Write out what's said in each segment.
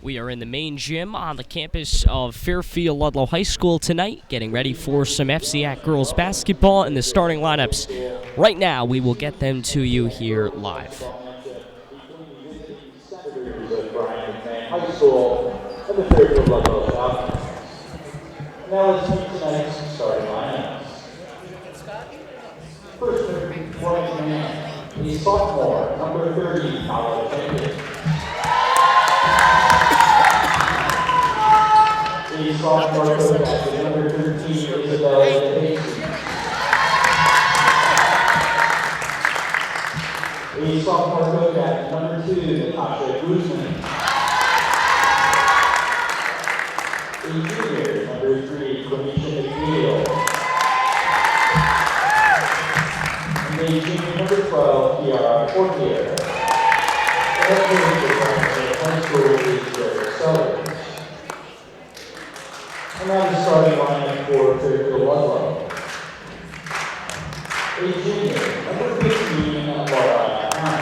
We are in the main gym on the campus of Fairfield Ludlowe High School tonight, getting ready for some FCIAC girls basketball and the starting lineups. Right now, we will get them to you here live. Brien McMahon High School and the Fairfield Ludlowe Falcons. Now let's meet tonight's starting lineups. First, Brien McMahon, a sophomore, number 30, college champion. A sophomore co-captain, number 13, Isabella DeHasty. A sophomore co-captain, number 2, Natasha Guzman. A junior, number 3, Quenisha McNeil. And a junior, number 12, Kiara Fortier. And a junior, high school is Sellers. And now the starting lineup for Fairfield Ludlowe. A junior, number 15, Laura Hahn.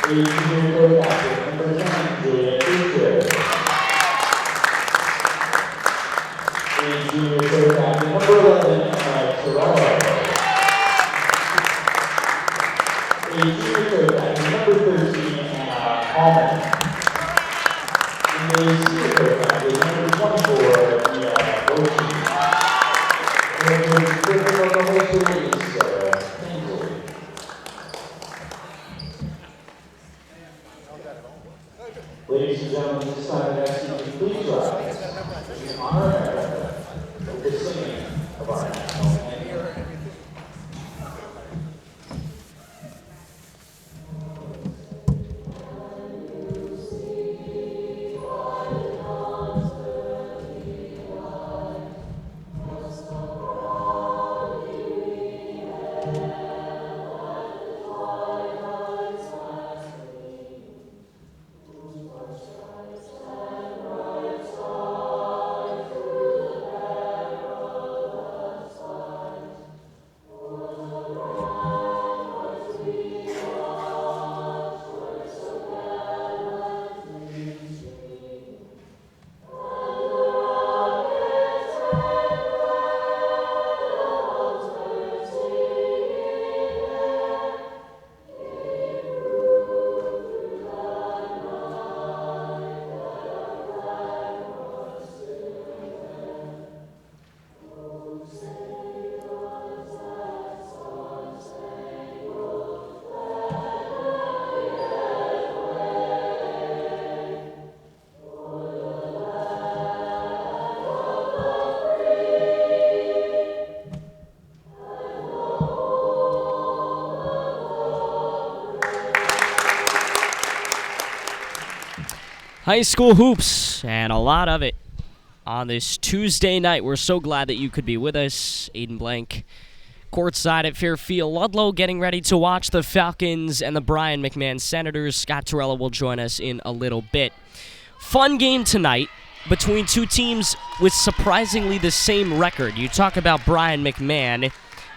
A junior co-captain, number 10, Julia Fisher. A junior co-captain, number 11, Emma Torello. A junior co-captain, number 13, Anna Hallman. And a senior co-captain, number 24, Mia Boshi. And the Fairfield Ludlowe High School is Sarah Tinsley. Ladies and gentlemen, this time the FCIAC please rise in honor of America with the singing of our national anthem. High school hoops, and a lot of it on this Tuesday night. We're so glad that you could be with us. Aiden Blank, courtside at Fairfield Ludlowe, getting ready to watch the Falcons and the Brien McMahon Senators. Scott Torello will join us in a little bit. Fun game tonight between two teams with surprisingly the same record. You talk about Brien McMahon.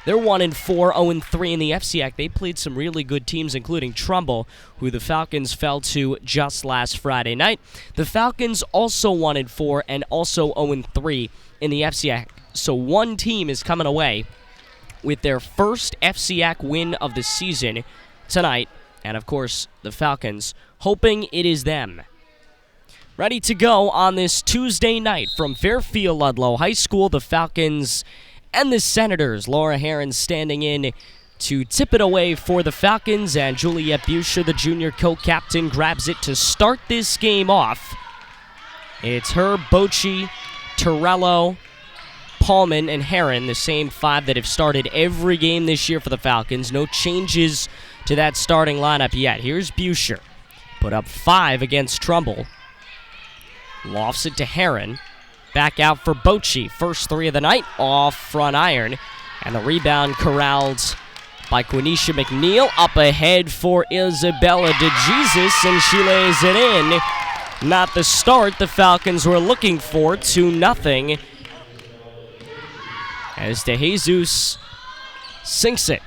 They're 1-4, 0-3 in the FCIAC. They played some really good teams, including Trumbull, who the Falcons fell to just last Friday night. The Falcons also 1-4 and also 0-3 in the FCIAC. So one team is coming away with their first FCIAC win of the season tonight. And, of course, the Falcons, hoping it is them. Ready to go on this Tuesday night from Fairfield Ludlowe High School, the Falcons and the Senators. Laura Herron standing in to tip it away for the Falcons, and Juliet Buscher, the junior co-captain, grabs it to start this game off. It's her, Bocci, Torello, Paulman, and Herron, the same five that have started every game this year for the Falcons. No changes to that starting lineup yet. Here's Buscher. Put up 5 against Trumbull. Lofts it to Herron. Back out for Bocci. First 3 of the night off front iron. And the rebound corralled by Quenisha McNeil. Up ahead for Isabella DeJesus, and she lays it in. Not the start the Falcons were looking for, 2-0. As DeJesus sinks it.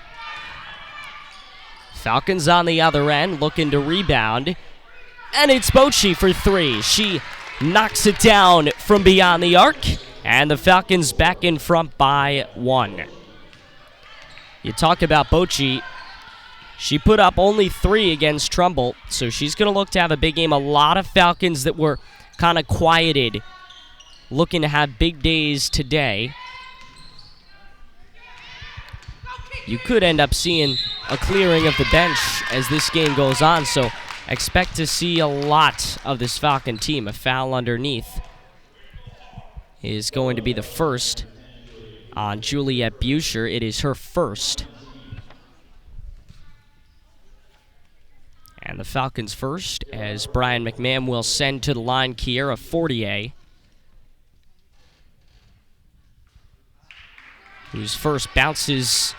Falcons on the other end looking to rebound. And it's Bochy for three. She knocks it down from beyond the arc. And the Falcons back in front by 1. You talk about Bochy. She put up only 3 against Trumbull, so she's going to look to have a big game. A lot of Falcons that were kind of quieted, looking to have big days today. You could end up seeing a clearing of the bench as this game goes on, so expect to see a lot of this Falcon team. A foul underneath is going to be the first on Juliet Buscher. It is her first. And the Falcons first, as Brien McMahon will send to the line Kiera Fortier, whose first bounces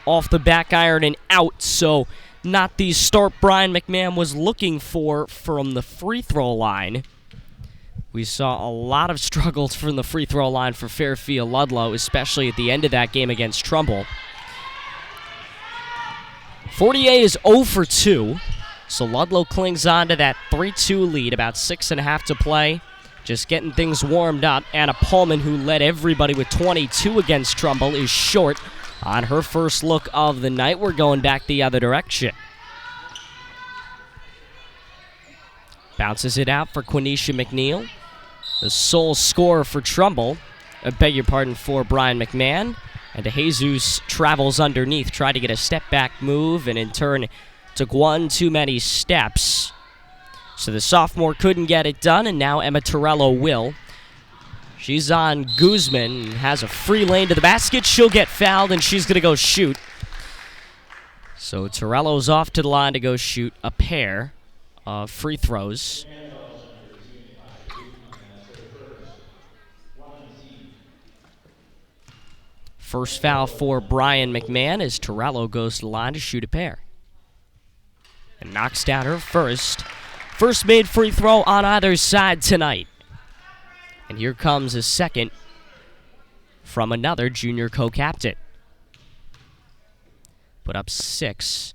off the back iron and out, so not the start Brien McMahon was looking for from the free throw line. We saw a lot of struggles from the free throw line for Fairfield Ludlowe, especially at the end of that game against Trumbull. Fortier is 0 for 2, so Ludlowe clings on to that 3-2 lead, about 6.5 to play. Just getting things warmed up. Anna Pullman, who led everybody with 22 against Trumbull, is short on her first look of the night. We're going back the other direction. Bounces it out for Quenisha McNeil, the sole scorer for Trumbull. I beg your pardon, for Brien McMahon. And DeJesus travels underneath, tried to get a step-back move, and in turn took one too many steps. So the sophomore couldn't get it done, and now Emma Torello will. She's on Guzman, has a free lane to the basket. She'll get fouled, and she's going to go shoot. So Torello's off to the line to go shoot a pair of free throws. First foul for Brien McMahon as Torello goes to the line to shoot a pair. And knocks down her first. First made free throw on either side tonight. And here comes a second from another junior co-captain. Put up 6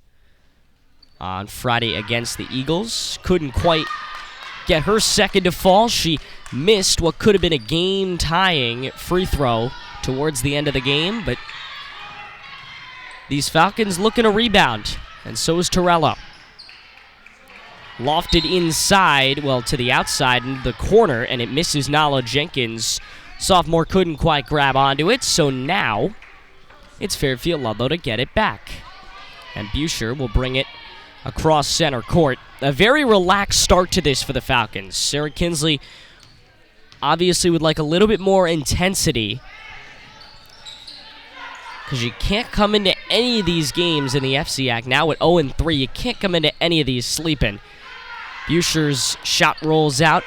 on Friday against the Eagles. Couldn't quite get her second to fall. She missed what could have been a game-tying free throw towards the end of the game, but these Falcons looking to rebound, and so is Torello. Lofted inside, well, to the outside in the corner, and it misses Nala Jenkins. Sophomore couldn't quite grab onto it, so now it's Fairfield Ludlowe to get it back. And Buscher will bring it across center court. A very relaxed start to this for the Falcons. Sarah Kinsley obviously would like a little bit more intensity, because you can't come into any of these games in the FCIAC now at 0-3. You can't come into any of these sleeping. Buscher's shot rolls out.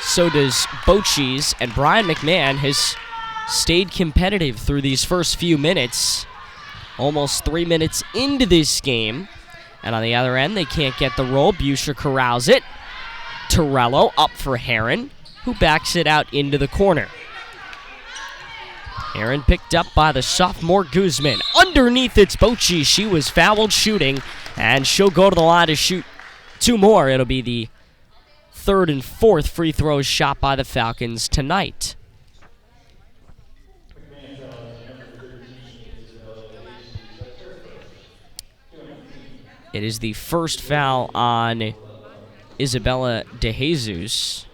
So does Bochy's, and Brien McMahon has stayed competitive through these first few minutes. Almost 3 minutes into this game. And on the other end, they can't get the roll. Buscher corrals it. Torello up for Heron, who backs it out into the corner. Heron picked up by the sophomore Guzman. Underneath it's Bochy. She was fouled shooting, and she'll go to the line to shoot 2 more. It'll be the 3rd and 4th free throws shot by the Falcons tonight. It is the first foul on Isabella DeJesus.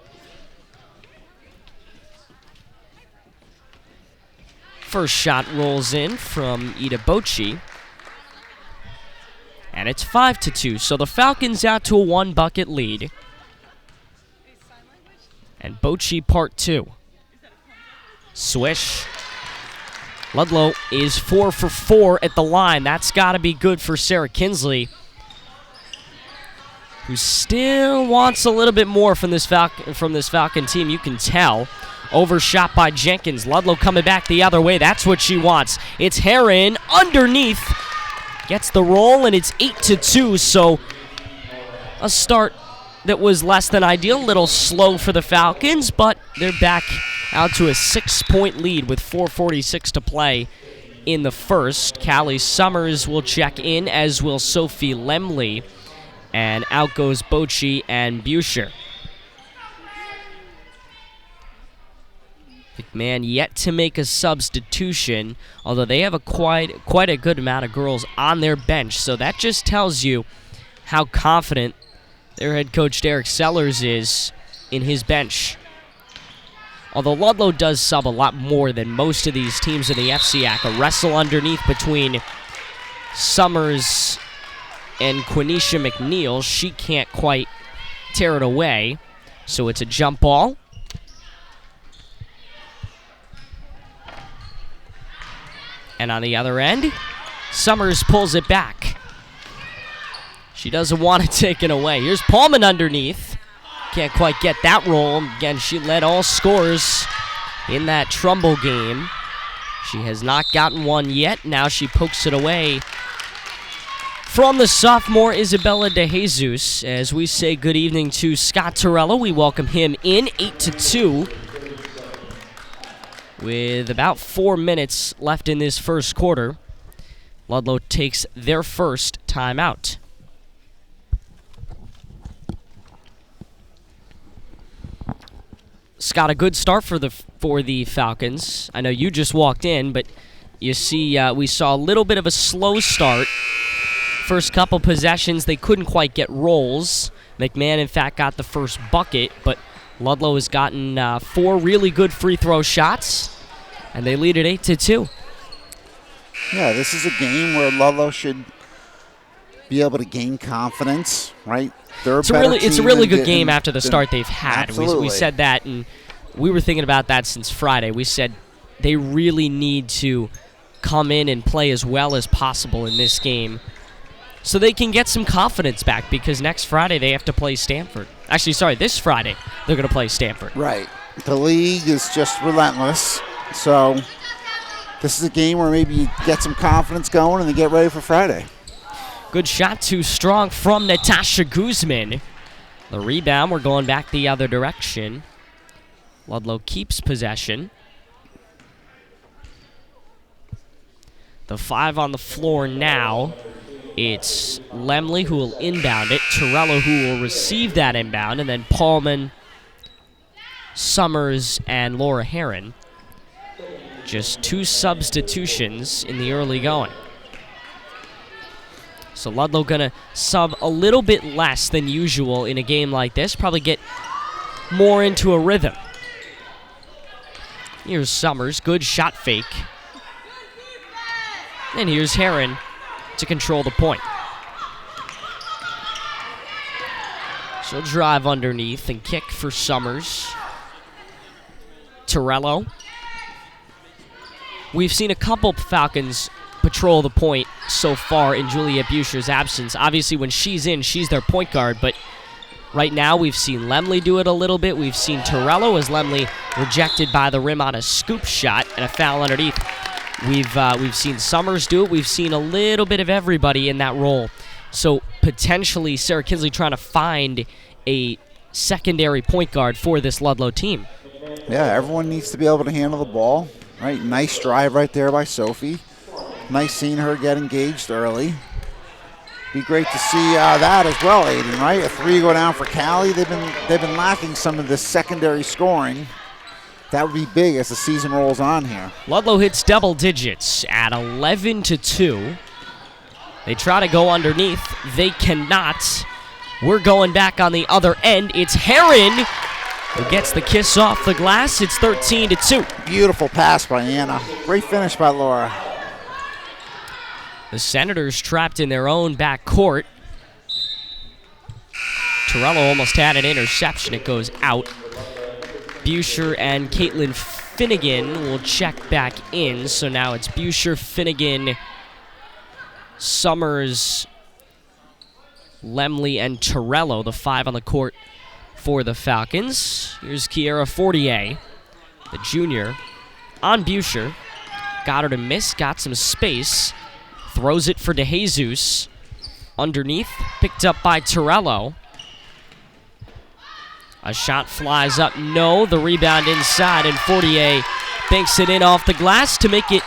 First shot rolls in from Ida Bochy. And it's 5-2, so the Falcons out to a 1-bucket lead. And Bochy part 2. Swish. Ludlowe is 4 for 4 at the line. That's got to be good for Sarah Kinsley, who still wants a little bit more from this Falcon team. You can tell. Overshot by Jenkins. Ludlowe coming back the other way. That's what she wants. It's Heron underneath. Gets the roll, and it's 8-2, so a start that was less than ideal. A little slow for the Falcons, but they're back out to a 6-point lead with 4:46 to play in the first. Callie Summers will check in, as will Sophie Lemley. And out goes Bochy and Buscher. McMahon yet to make a substitution, although they have quite a good amount of girls on their bench. So that just tells you how confident their head coach Derek Sellers is in his bench. Although Ludlowe does sub a lot more than most of these teams in the FCIAC. A wrestle underneath between Summers and Quenisha McNeil. She can't quite tear it away, so it's a jump ball. And on the other end, Summers pulls it back. She doesn't want to take it away. Here's Paulman underneath. Can't quite get that roll. Again, she led all scores in that Trumbull game. She has not gotten one yet. Now she pokes it away from the sophomore Isabella DeJesus. As we say good evening to Scott Torello, we welcome him in 8-2. With about 4 minutes left in this first quarter, Ludlowe takes their first timeout. Scott, a good start for the Falcons. I know you just walked in, but you see we saw a little bit of a slow start. First couple possessions, they couldn't quite get rolls. McMahon, in fact, got the first bucket, but Ludlowe has gotten 4 really good free throw shots, and they lead at 8-2. Yeah, this is a game where Ludlowe should be able to gain confidence, right? It's a really good game after the start they've had. Absolutely. We said that, and we were thinking about that since Friday. We said they really need to come in and play as well as possible in this game so they can get some confidence back, because next Friday they have to play Stanford. Actually, sorry, this Friday they're going to play Stanford. Right. The league is just relentless, so this is a game where maybe you get some confidence going and then get ready for Friday. Good shot, too strong from Natasha Guzman. The rebound, we're going back the other direction. Ludlowe keeps possession. The 5 on the floor now. It's Lemley who will inbound it, Torello who will receive that inbound, and then Paulman, Summers, and Laura Herron. Just 2 substitutions in the early going. So Ludlowe gonna sub a little bit less than usual in a game like this, probably get more into a rhythm. Here's Summers, good shot fake. And here's Herron to control the point. She'll drive underneath and kick for Summers. Torello. We've seen a couple Falcons patrol the point so far in Juliet Buscher's absence. Obviously, when she's in, she's their point guard, but right now we've seen Lemley do it a little bit. We've seen Torello as Lemley rejected by the rim on a scoop shot and a foul underneath. We've seen Summers do it. We've seen a little bit of everybody in that role. So potentially Sarah Kinsley trying to find a secondary point guard for this Ludlowe team. Yeah, everyone needs to be able to handle the ball. Right, nice drive right there by Sophie. Nice seeing her get engaged early. Be great to see that as well, Aiden. Right, a 3 go down for Callie. They've been lacking some of this secondary scoring. That would be big as the season rolls on here. Ludlowe hits double digits at 11-2. They try to go underneath. They cannot. We're going back on the other end. It's Herron who gets the kiss off the glass. It's 13-2. Beautiful pass by Anna. Great finish by Laura. The Senators trapped in their own back court. Torello almost had an interception. It goes out. Buscher and Caitlin Finnegan will check back in. So now it's Buscher, Finnegan, Summers, Lemley, and Torello, the 5 on the court for the Falcons. Here's Kiera Fortier, the junior, on Buscher. Got her to miss, got some space. Throws it for DeJesus. Underneath, picked up by Torello. A shot flies up, no. The rebound inside, and Fortier banks it in off the glass to make it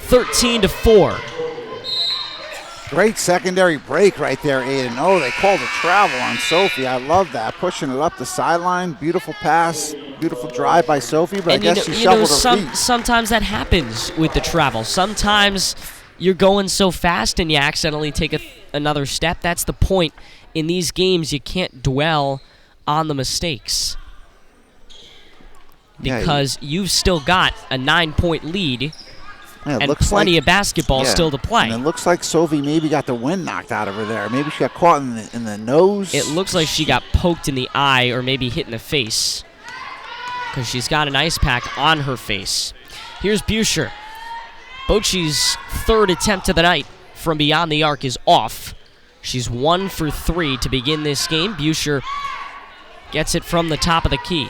13-4. Great secondary break right there, Aiden. Oh, they called a travel on Sophie. I love that. Pushing it up the sideline. Beautiful pass. Beautiful drive by Sophie, but And I guess she shuffled her feet. sometimes that happens with the travel. Sometimes you're going so fast and you accidentally take another step. That's the point. In these games, you can't dwell on the mistakes because you've still got a 9-point lead. Yeah, and plenty of basketball still to play. And it looks like Sophie maybe got the wind knocked out of her there. Maybe she got caught in the nose. It looks like she got poked in the eye or maybe hit in the face because she's got an ice pack on her face. Here's Buescher. Bochy's third attempt of the night from beyond the arc is off. She's 1 for 3 to begin this game. Buescher gets it from the top of the key.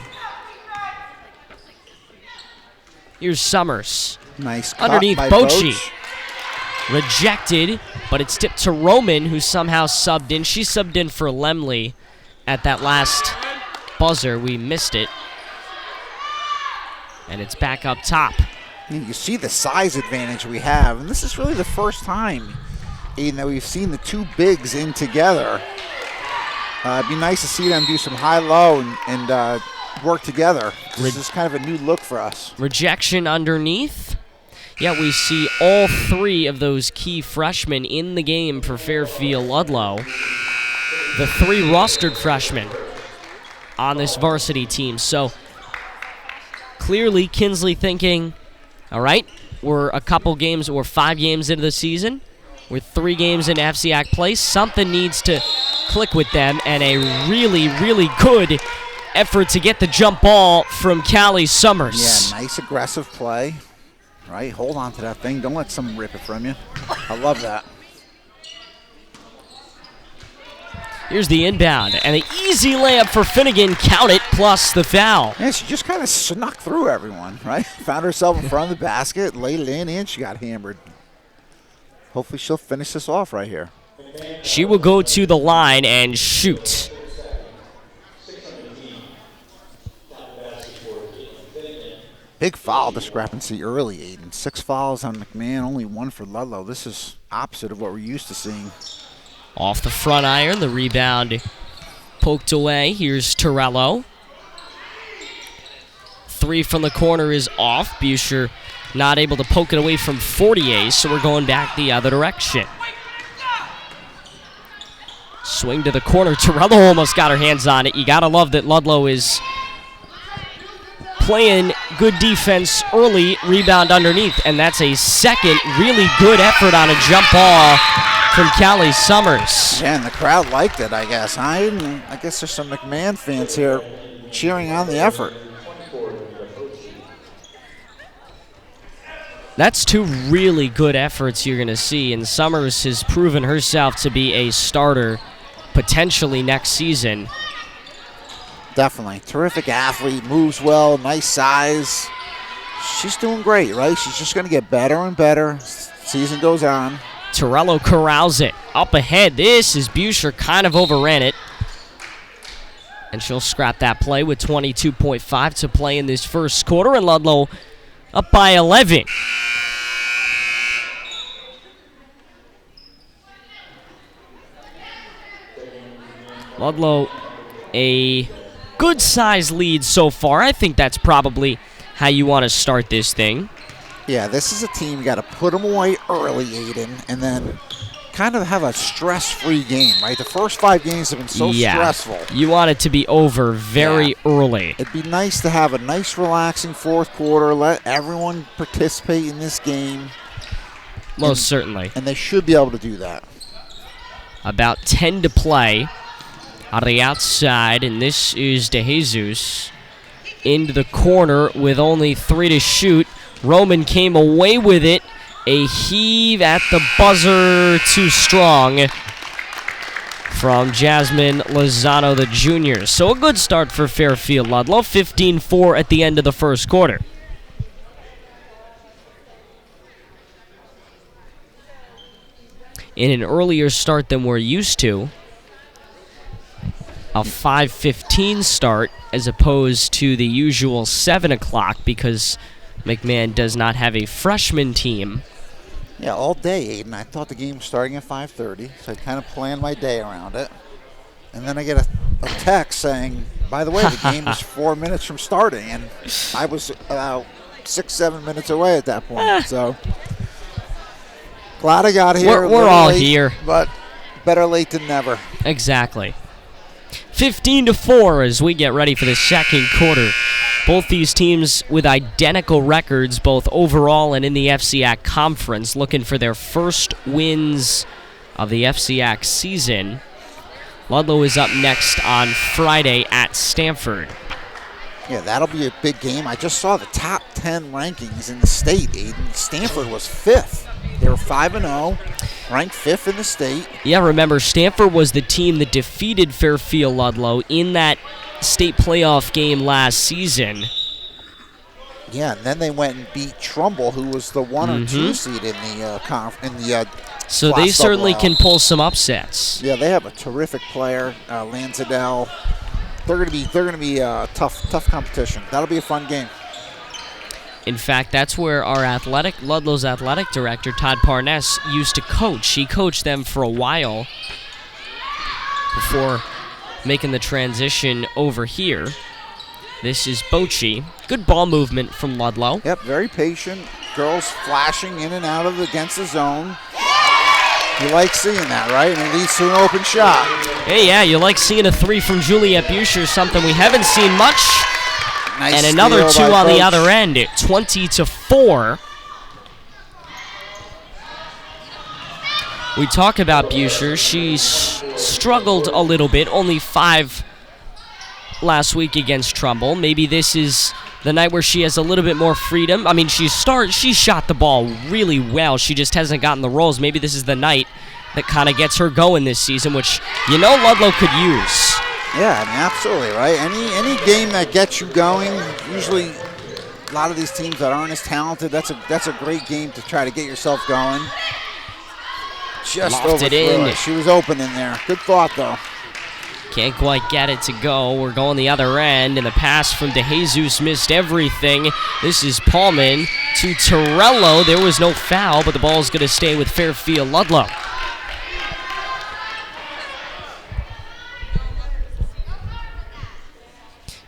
Here's Summers. Nice cut Underneath by Bochy. Boch. Rejected, but it's tipped to Roman, who somehow subbed in. She subbed in for Lemley at that last buzzer. We missed it. And it's back up top. You see the size advantage we have, and this is really the first time, Aiden, that we've seen the two bigs in together. It'd be nice to see them do some high-low and work together. This is kind of a new look for us. Rejection underneath. Yeah, we see all 3 of those key freshmen in the game for Fairfield Ludlowe. The 3 rostered freshmen on this varsity team. So clearly Kinsley thinking, all right, we're 5 games into the season. We're 3 games into FCIAC play. Something needs to click with them, and a really, really good effort to get the jump ball from Callie Summers. Yeah, nice aggressive play. Right, hold on to that thing. Don't let someone rip it from you. I love that. Here's the inbound, and an easy layup for Finnegan. Count it, plus the foul. Yeah, she just kind of snuck through everyone, right? Found herself in front of the basket, laid it in, and she got hammered. Hopefully she'll finish this off right here. She will go to the line and shoot. Big foul discrepancy early, Aiden. 6 fouls on McMahon, only 1 for Ludlowe. This is opposite of what we're used to seeing. Off the front iron, the rebound poked away. Here's Torello. 3 from the corner is off. Buescher not able to poke it away from 48, so we're going back the other direction. Swing to the corner. Torello almost got her hands on it. You got to love that Ludlowe is playing good defense early, rebound underneath, and that's a second really good effort on a jump ball from Callie Summers. Yeah, and the crowd liked it, I guess. I guess there's some McMahon fans here cheering on the effort. That's 2 really good efforts you're going to see, and Summers has proven herself to be a starter potentially next season. Definitely. Terrific athlete, moves well, nice size. She's doing great, right? She's just going to get better and better as the season goes on. Torello corrals it. Up ahead, this is Buescher, kind of overran it. And she'll scrap that play with 22.5 to play in this first quarter, and Ludlowe up by 11. Ludlowe, a good-sized lead so far. I think that's probably how you want to start this thing. Yeah, this is a team you got to put them away early, Aiden, and then kind of have a stress-free game, right? The first 5 games have been so stressful. You want it to be over very early. It'd be nice to have a nice, relaxing fourth quarter, let everyone participate in this game. Most certainly. And they should be able to do that. About 10 to play out of the outside, and this is DeJesus into the corner with only 3 to shoot. Roman came away with it. A heave at the buzzer, too strong from Jasmine Lozano, the junior. So a good start for Fairfield Ludlowe, 15-4 at the end of the first quarter. In an earlier start than we're used to, a 5:15 start as opposed to the usual 7 o'clock because McMahon does not have a freshman team Yeah, all day, Aiden. I thought the game was starting at 5:30, so I kind of planned my day around it. And then I get a text saying, by the way, the game is 4 minutes from starting. And I was about 6-7 minutes away at that point. So glad I got here. We're all late, here. But better late than never. Exactly. 15-4 as we get ready for the second quarter. Both these teams with identical records, both overall and in the FCIAC conference, looking for their first wins of the FCIAC season. Ludlowe is up next on Friday at Stanford. Yeah, that'll be a big game. I just saw the top 10 rankings in the state, Aiden. Stanford was 5th. They were 5-0, ranked 5th in the state. Yeah, remember, Stanford was the team that defeated Fairfield Ludlowe in that state playoff game last season. Yeah, and then they went and beat Trumbull, who was the 1 or 2 seed in the so they certainly can pull some upsets. Yeah, they have a terrific player, Lanzadell. They're gonna be tough competition. That'll be a fun game. In fact, that's where our Ludlow's athletic director, Todd Parness, used to coach. He coached them for a while before making the transition over here. This is Bochy. Good ball movement from Ludlowe. Yep, very patient. Girls flashing in and out of against the zone. You like seeing that, right? And it leads to an open shot. Hey, yeah, you like seeing a 3 from Juliet Buscher, something we haven't seen much. Nice and another 2 on the other end at 20-4. We talk about Buscher. She's struggled a little bit, only 5 last week against Trumbull. Maybe this is the night where she has a little bit more freedom. I mean, she shot the ball really well. She just hasn't gotten the rolls. Maybe this is the night that kind of gets her going this season, which Ludlowe could use. Yeah, I mean, absolutely, right? Any game that gets you going, usually a lot of these teams that aren't as talented, that's a great game to try to get yourself going. Just Lofted in. She was open in there. Good thought, though. Can't quite get it to go. We're going the other end, and the pass from DeJesus missed everything. This is Paulman to Torello. There was no foul, but the ball's going to stay with Fairfield Ludlowe.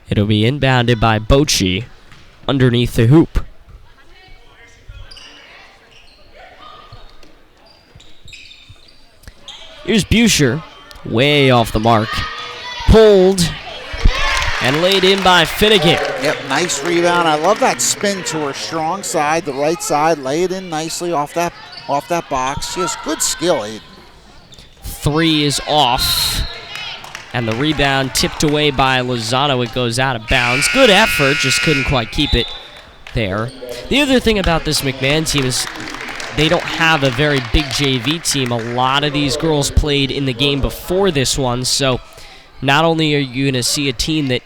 It'll be inbounded by Bochy underneath the hoop. Here's Buscher, way off the mark. Pulled and laid in by Finnegan. Yep, nice rebound. I love that spin to her strong side, the right side. Lay it in nicely off that box. She has good skill, Aiden. 3 is off. And the rebound tipped away by Lozano. It goes out of bounds. Good effort, just couldn't quite keep it there. The other thing about this McMahon team is they don't have a very big JV team. A lot of these girls played in the game before this one, so not only are you going to see a team that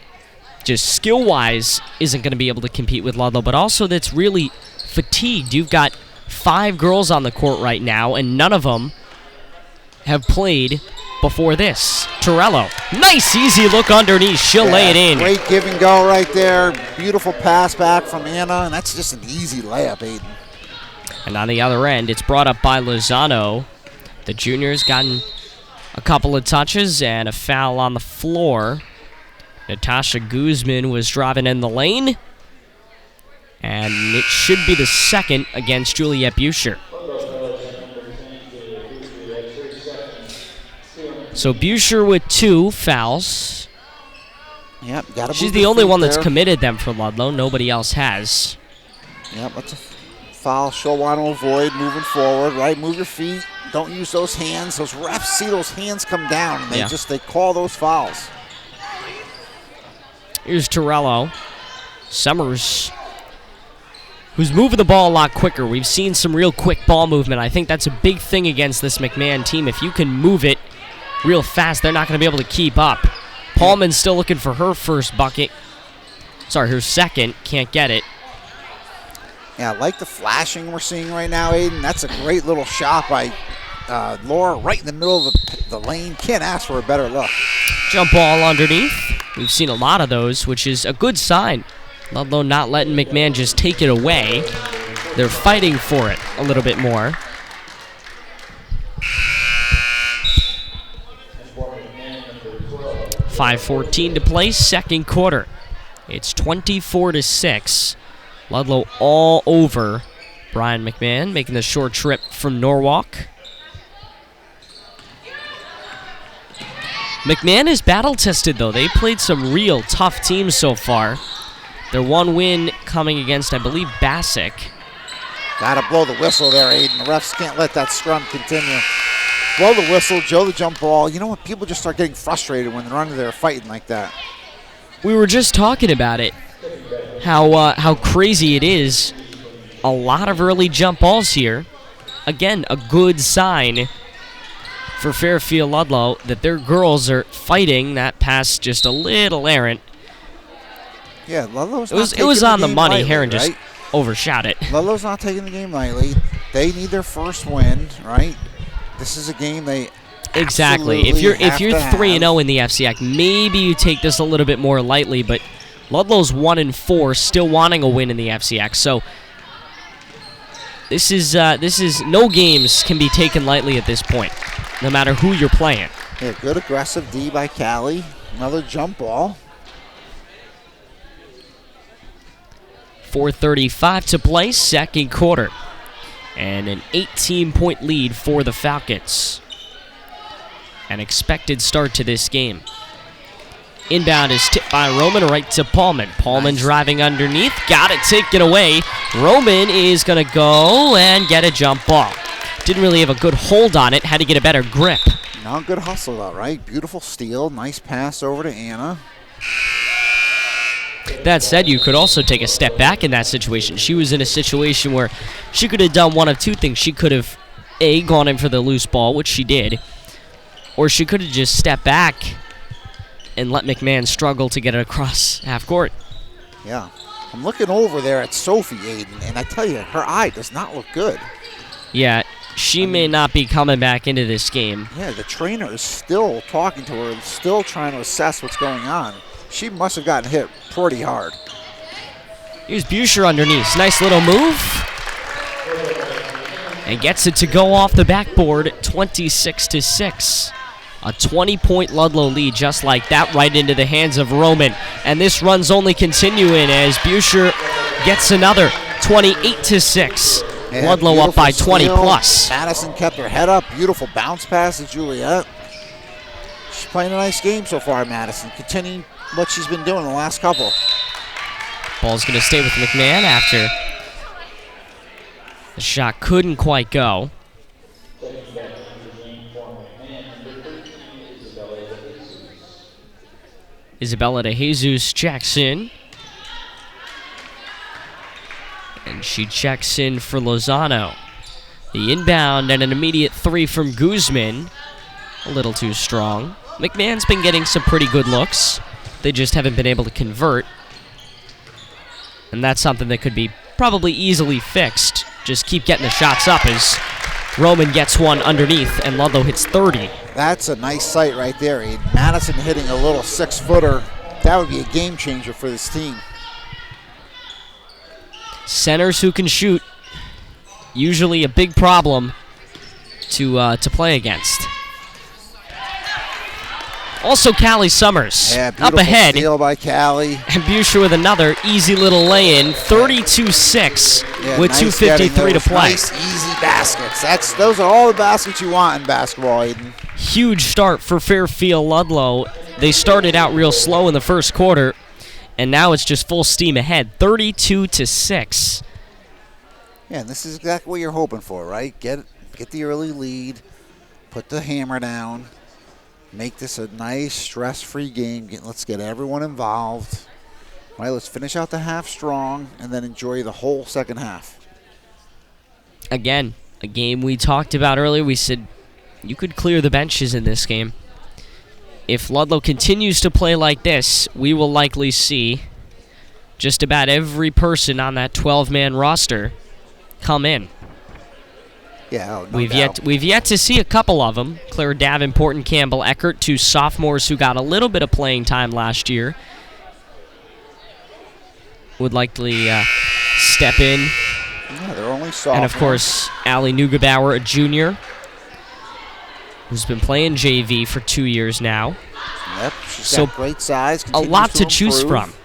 just skill-wise isn't going to be able to compete with Ludlowe, but also that's really fatigued. You've got 5 girls on the court right now, and none of them have played before this. Torello, nice easy look underneath. She'll lay it in. Great give and go right there. Beautiful pass back from Anna, and that's just an easy layup, Aiden. And on the other end, it's brought up by Lozano. The junior's gotten a couple of touches and a foul on the floor. Natasha Guzman was driving in the lane. And it should be the second against Juliet Buscher. So Buscher with 2 fouls. Yep, gotta She's the only one that's committed them for Ludlowe. Nobody else has. Yep, that's a foul she'll want to avoid moving forward, right? Move your feet. Don't use those hands. Those refs see those hands come down, and they call those fouls. Here's Torello. Summers, who's moving the ball a lot quicker. We've seen some real quick ball movement. I think that's a big thing against this McMahon team. If you can move it real fast, they're not going to be able to keep up. Paulman's still looking for her first bucket. Sorry, her second. Can't get it. Yeah, I like the flashing we're seeing right now, Aiden. That's a great little shot by Laura right in the middle of the lane. Can't ask for a better look. Jump ball underneath. We've seen a lot of those, which is a good sign. Ludlowe not letting McMahon just take it away. They're fighting for it a little bit more. 5:14 to play, second quarter. It's 24-6. Ludlowe all over Brien McMahon, making the short trip from Norwalk. McMahon is battle-tested, though. They played some real tough teams so far. Their one win coming against, I believe, Bassick. Gotta blow the whistle there, Aiden. The refs can't let that scrum continue. Blow the whistle, Joe the jump ball. You know what? People just start getting frustrated when they're under there fighting like that. We were just talking about it, how crazy it is. A lot of early jump balls here. Again, a good sign for Fairfield Ludlowe that their girls are fighting. That pass just a little errant. Yeah, Ludlow's It was on the money. Lightly, Heron right? just overshot it. Ludlow's not taking the game lightly. They need their first win, right? This is a game they Exactly. If you're 3-0 in the FCIAC, maybe you take this a little bit more lightly. But Ludlow's 1-4, still wanting a win in the FCIAC. So this is no games can be taken lightly at this point, no matter who you're playing. Yeah, good aggressive D by Callie. Another jump ball. 4:35 to play, second quarter. And an 18-point lead for the Falcons. An expected start to this game. Inbound is tipped by Roman right to Paulman. Paulman driving underneath, got it taken away. Roman is going to go and get a jump ball. Didn't really have a good hold on it, had to get a better grip. No, good hustle though, right? Beautiful steal, nice pass over to Anna. That said, you could also take a step back in that situation. She was in a situation where she could have done one of two things. She could have, A, gone in for the loose ball, which she did, or she could have just stepped back and let McMahon struggle to get it across half court. Yeah. I'm looking over there at Sophie, Aiden, and I tell you, her eye does not look good. Yeah, she may not be coming back into this game. Yeah, the trainer is still talking to her, still trying to assess what's going on. She must have gotten hit pretty hard. Here's Buscher underneath. Nice little move. And gets it to go off the backboard, 26-6. A 20-point Ludlowe lead just like that, right into the hands of Roman. And this run's only continuing as Buscher gets another 28-6. Yeah, Ludlowe up by 20 steal. plus. Madison kept her head up. Beautiful bounce pass to Juliet. She's playing a nice game so far, Madison. Continuing what she's been doing the last couple. Ball's going to stay with McMahon after the shot couldn't quite go. Isabella de Jesus checks in. And she checks in for Lozano. The inbound and an immediate three from Guzman. A little too strong. McMahon's been getting some pretty good looks. They just haven't been able to convert. And that's something that could be probably easily fixed. Just keep getting the shots up as Roman gets one underneath and Ludlowe hits 30. That's a nice sight right there, Aiden. Madison hitting a little 6-footer. That would be a game changer for this team. Centers who can shoot, usually a big problem to play against. Also, Callie Summers up ahead. Steal by Callie. And Buscher with another easy little lay-in, 32-6 with nice 2:53 to play. Nice, easy baskets. Those are all the baskets you want in basketball, Aiden. Huge start for Fairfield Ludlowe. They started out real slow in the first quarter, and now it's just full steam ahead, 32-6. Yeah, and this is exactly what you're hoping for, right? Get the early lead, put the hammer down. Make this a nice, stress-free game. Let's get everyone involved. All right, let's finish out the half strong and then enjoy the whole second half. Again, a game we talked about earlier. We said you could clear the benches in this game. If Ludlowe continues to play like this, we will likely see just about every person on that 12-man roster come in. Yeah, no we've doubt. yet to see a couple of them. Claire Davenport and Campbell Eckert, two sophomores who got a little bit of playing time last year, would likely step in. Yeah, they're only sophomores. And of course, Allie Neugebauer, a junior, who's been playing JV for 2 years now. Yep, She's So got great size. a lot to continues choose improve. from.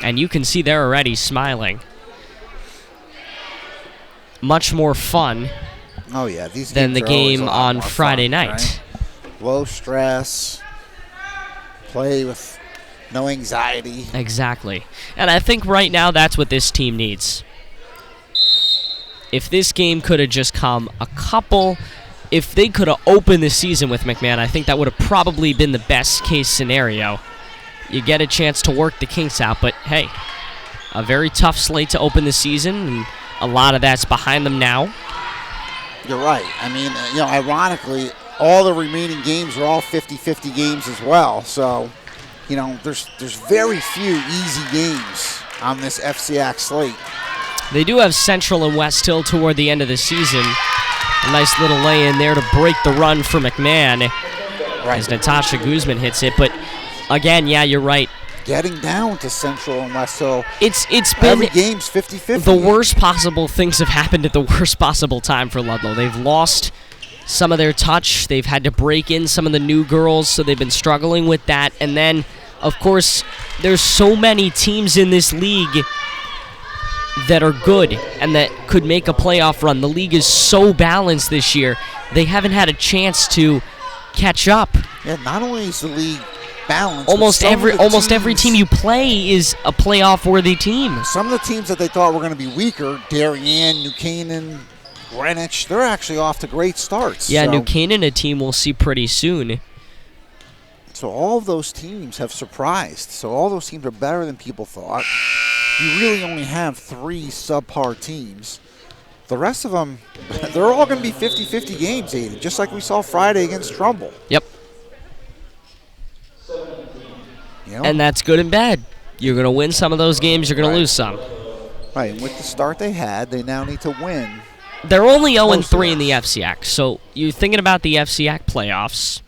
And you can see they're already smiling. Much more fun Oh, yeah. These than the games are always game a lot on more Friday fun, night. right? Low stress. Play with no anxiety. Exactly. And I think right now that's what this team needs. If this game could have just come if they could have opened the season with McMahon, I think that would have probably been the best case scenario. You get a chance to work the kinks out, but hey, a very tough slate to open the season, and a lot of that's behind them now. You're right. I mean, ironically, all the remaining games are all 50-50 games as well. So, there's very few easy games on this FCIAC slate. They do have Central and West Hill toward the end of the season. A nice little lay-in there to break the run for McMahon as Natasha Guzman hits it. But, again, yeah, you're right. Getting down to Central and West Hill. It's been every game's 50-50. the worst possible things have happened at the worst possible time for Ludlowe. They've lost some of their touch. They've had to break in some of the new girls, so they've been struggling with that. And then, of course, there's so many teams in this league that are good and that could make a playoff run. The league is so balanced this year. They haven't had a chance to catch up. Yeah, not only is the league balanced, Almost every team you play is a playoff-worthy team. Some of the teams that they thought were going to be weaker, Darien, New Canaan, Greenwich, they're actually off to great starts. Yeah, New Canaan, a team we'll see pretty soon. So all of those teams have surprised. So all those teams are better than people thought. You really only have 3 subpar teams. The rest of them, they're all going to be 50-50 games, Aiden, just like we saw Friday against Trumbull. Yep. And that's good and bad. You're going to win some of those games, you're going to lose some. Right, and with the start they had, they now need to win. They're only 0-3 in the FCIAC, so you're thinking about the FCIAC playoffs.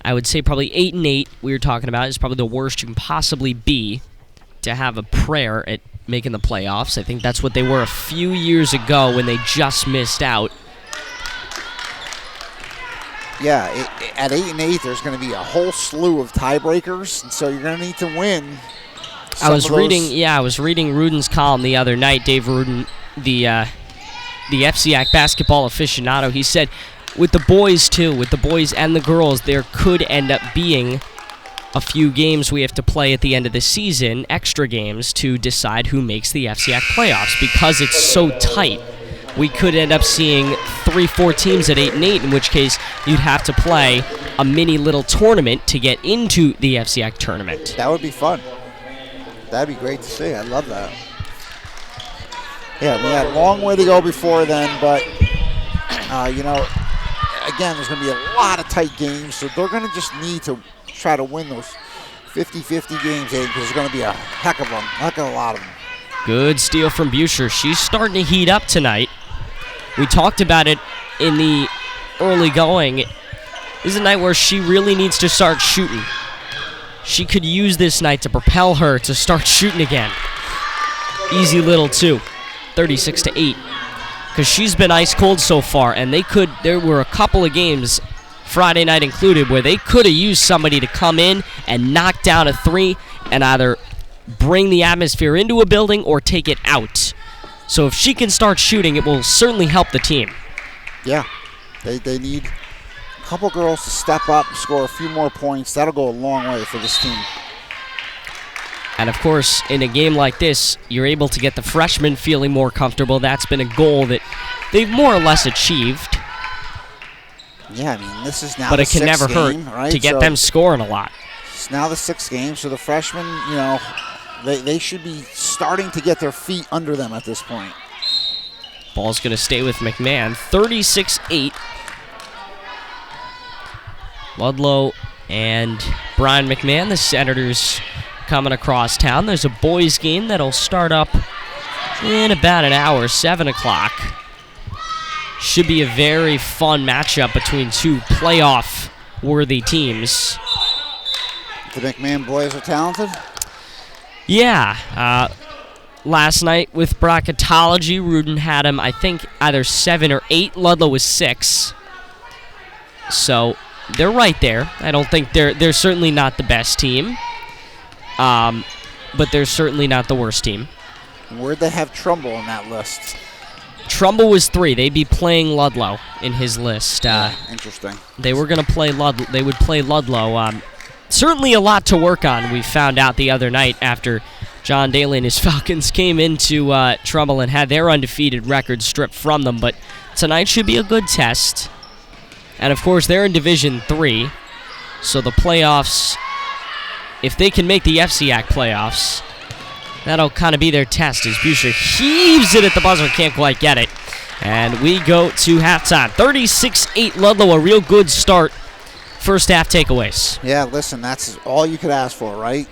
I would say probably 8-8 we were talking about is probably the worst you can possibly be to have a prayer at making the playoffs. I think that's what they were a few years ago when they just missed out. Yeah, at 8-8, there's going to be a whole slew of tiebreakers, and so you're going to need to win. I was reading Rudin's column the other night. Dave Rudin, the FCIAC basketball aficionado, he said, with the boys too, with the boys and the girls, there could end up being a few games we have to play at the end of the season, extra games, to decide who makes the FCIAC playoffs. Because it's so tight, we could end up seeing 3-4 teams at 8-8, in which case you'd have to play a mini little tournament to get into the FCIAC tournament. That would be fun. That'd be great to see. I love that. Yeah, we had a long way to go before then, but, again, there's going to be a lot of tight games, so they're going to just need to try to win those 50-50 games, because there's going to be a heck of a lot of them. Good steal from Buescher. She's starting to heat up tonight. We talked about it in the early going. This is a night where she really needs to start shooting. She could use this night to propel her to start shooting again. Easy little 2, 36-8. Because she's been ice cold so far, and there were a couple of games, Friday night included, where they could have used somebody to come in and knock down a 3 and either bring the atmosphere into a building or take it out. So if she can start shooting, it will certainly help the team. Yeah, they need a couple girls to step up and score a few more points. That'll go a long way for this team. And of course, in a game like this, you're able to get the freshmen feeling more comfortable. That's been a goal that they've more or less achieved. Yeah, I mean, this is now but the it can never game, hurt right? to get them scoring a lot. It's now the 6th game, so the freshmen, they should be starting to get their feet under them at this point. Ball's going to stay with McMahon. 36-8. Ludlowe and Brien McMahon, the Senators, coming across town. There's a boys' game that'll start up in about an hour, 7 o'clock. Should be a very fun matchup between 2 playoff-worthy teams. The McMahon boys are talented? Yeah. Last night with bracketology, Rudin had him, I think, either 7 or 8. Ludlowe was 6. So they're right there. I don't think they're certainly not the best team, but they're certainly not the worst team. Where'd they have Trumbull on that list? Trumbull was 3. They'd be playing Ludlowe in his list. Interesting. They were going to play Ludlowe. They would play Ludlowe. Certainly a lot to work on. We found out the other night after John Daly and his Falcons came into Trumbull and had their undefeated record stripped from them. But tonight should be a good test. And, of course, they're in Division 3. So the playoffs, if they can make the FCIAC playoffs, that'll kind of be their test as Buescher heaves it at the buzzer, can't quite get it. And we go to halftime. 36-8 Ludlow, a real good start. First half takeaways. Yeah, listen, that's all you could ask for, right?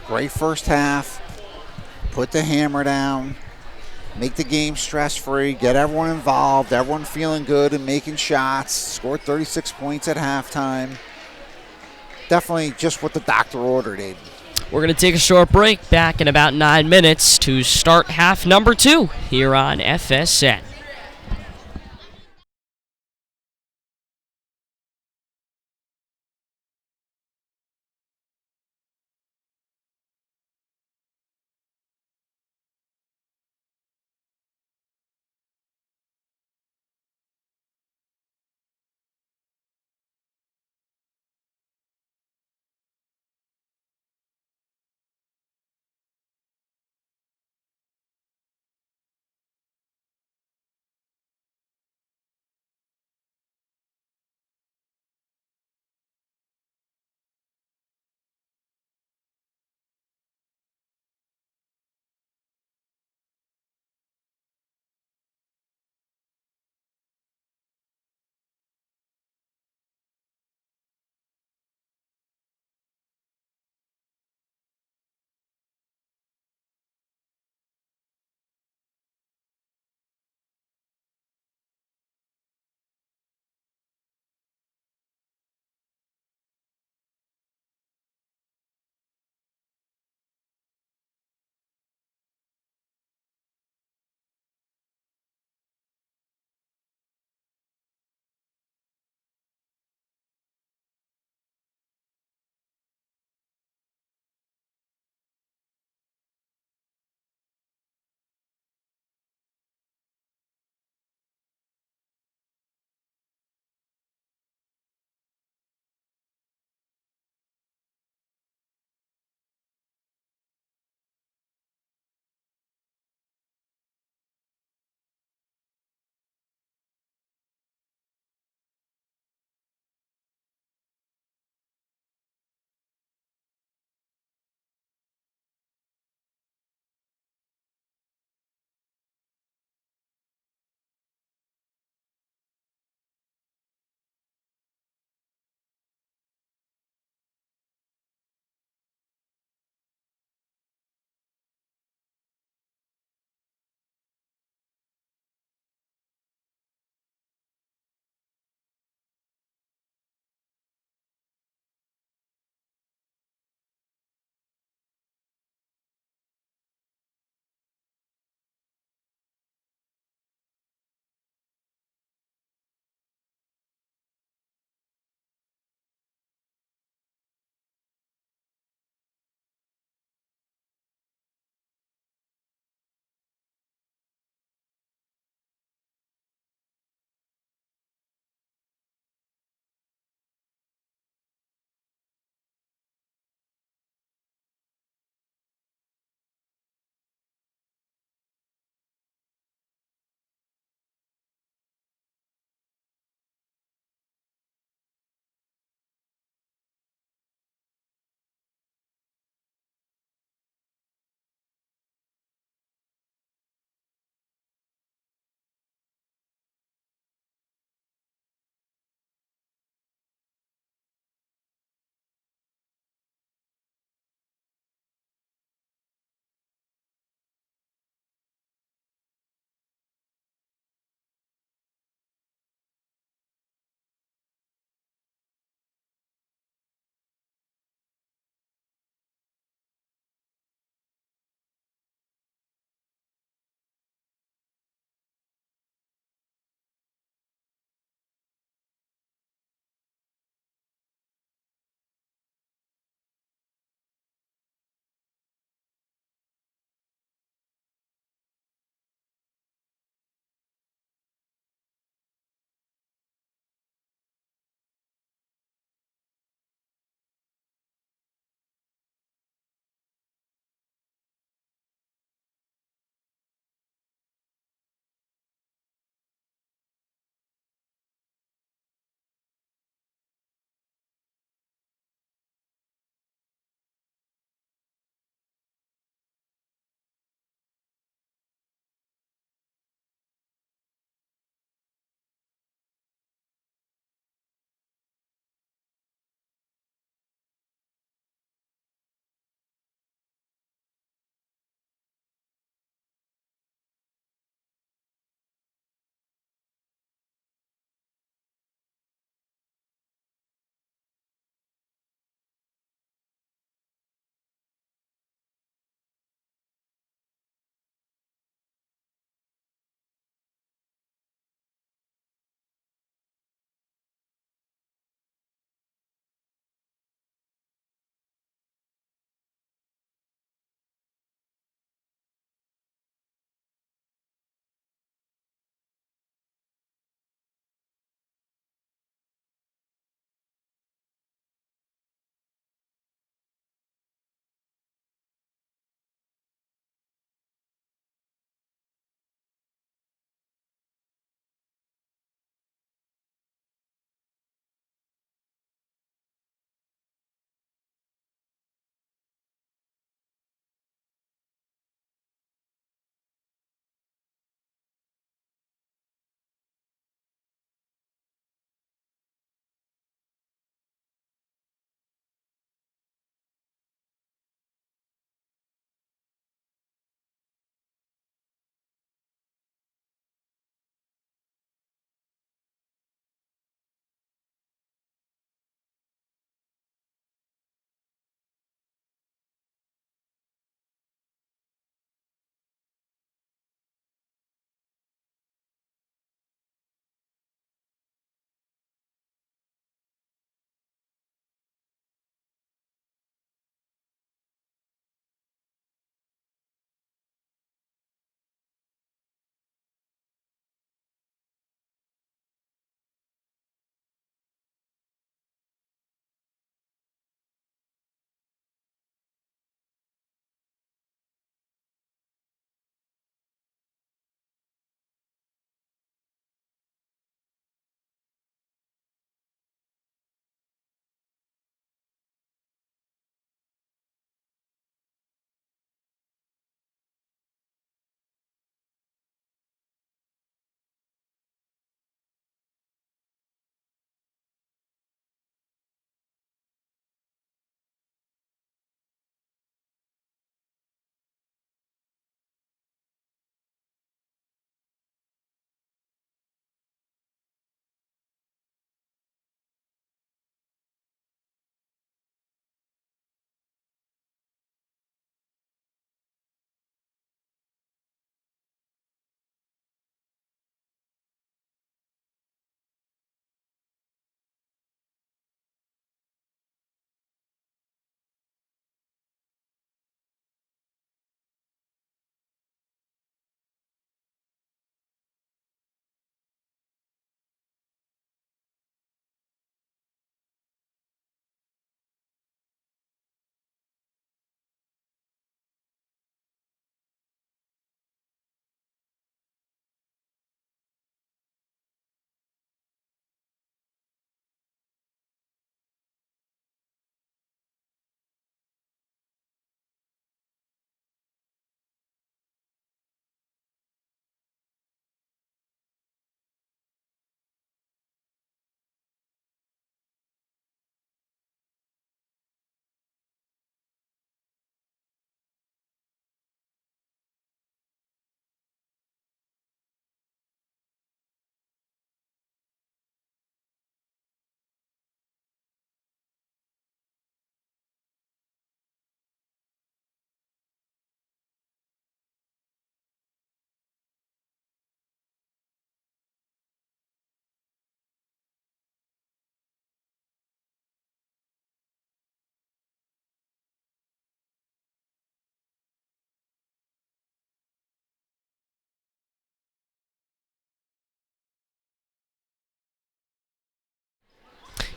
Great first half. Put the hammer down. Make the game stress-free. Get everyone involved. Everyone feeling good and making shots. Scored 36 points at halftime. Definitely just what the doctor ordered, Aiden. We're going to take a short break. Back in about 9 minutes to start half number 2 here on FSN.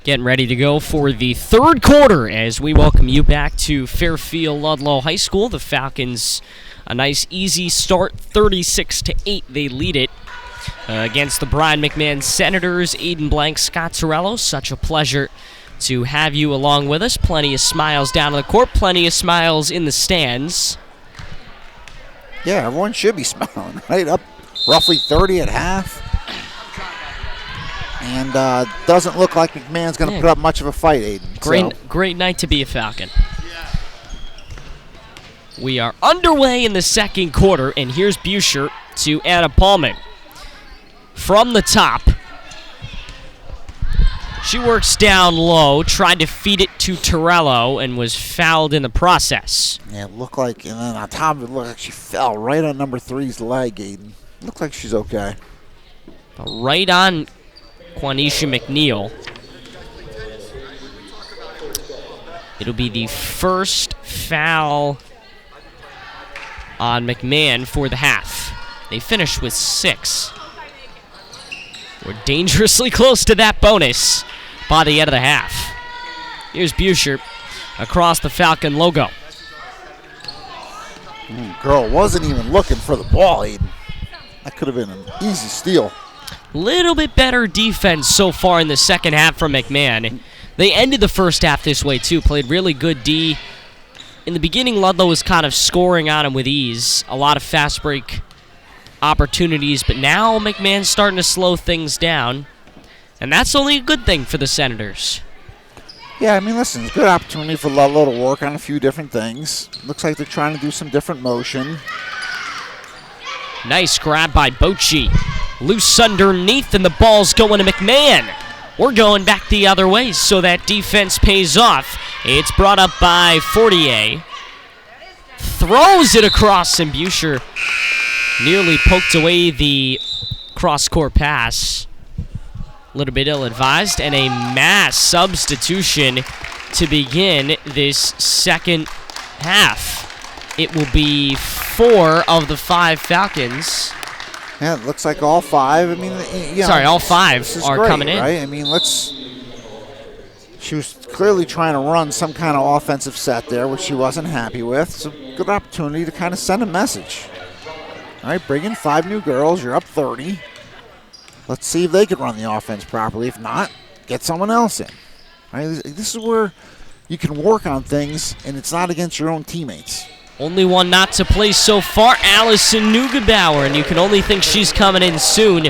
Getting ready to go for the third quarter as we welcome you back to Fairfield Ludlowe High School. The Falcons, a nice easy start, 36-8. They lead it against the Brien McMahon Senators. Aiden Blank, Scott Torello, such a pleasure to have you along with us. Plenty of smiles down on the court, plenty of smiles in the stands. Yeah, everyone should be smiling, right? Up roughly 30 at half. And doesn't look like McMahon's going to put up much of a fight, Aiden. Great night to be a Falcon. We are underway in the second quarter, and here's Buescher to Anna Paulman. From the top, she works down low, tried to feed it to Torello, and was fouled in the process. Yeah, it looked like, and then on top of it, looked like she fell right on number 3's leg, Aiden. Looked like she's okay. Right on Quanisha McNeil. It'll be the first foul on McMahon for the half. They finished with 6. We're dangerously close to that bonus by the end of the half. Here's Buescher across the Falcon logo. Girl wasn't even looking for the ball, Aiden. That could have been an easy steal. Little bit better defense so far in the second half from McMahon. They ended the first half this way, too. Played really good D. In the beginning, Ludlowe was kind of scoring on him with ease. A lot of fast break opportunities, but now McMahon's starting to slow things down. And that's only a good thing for the Senators. Yeah, I mean, listen, it's a good opportunity for Ludlowe to work on a few different things. Looks like they're trying to do some different motion. Nice grab by Bochy. Loose underneath, and the ball's going to McMahon. We're going back the other way, so that defense pays off. It's brought up by Fortier. Throws it across, and Buescher nearly poked away the cross-court pass. A little bit ill-advised, and a mass substitution to begin this second half. It will be 4 of the 5 Falcons. Yeah, it looks like all 5. I mean, all 5 are great, coming in. Right? I mean, she was clearly trying to run some kind of offensive set there, which she wasn't happy with. So good opportunity to kind of send a message. All right, bring in 5 new girls. You're up 30. Let's see if they can run the offense properly. If not, get someone else in. All right, this is where you can work on things, and it's not against your own teammates. Only one not to play so far, Allison Neugebauer, and you can only think she's coming in soon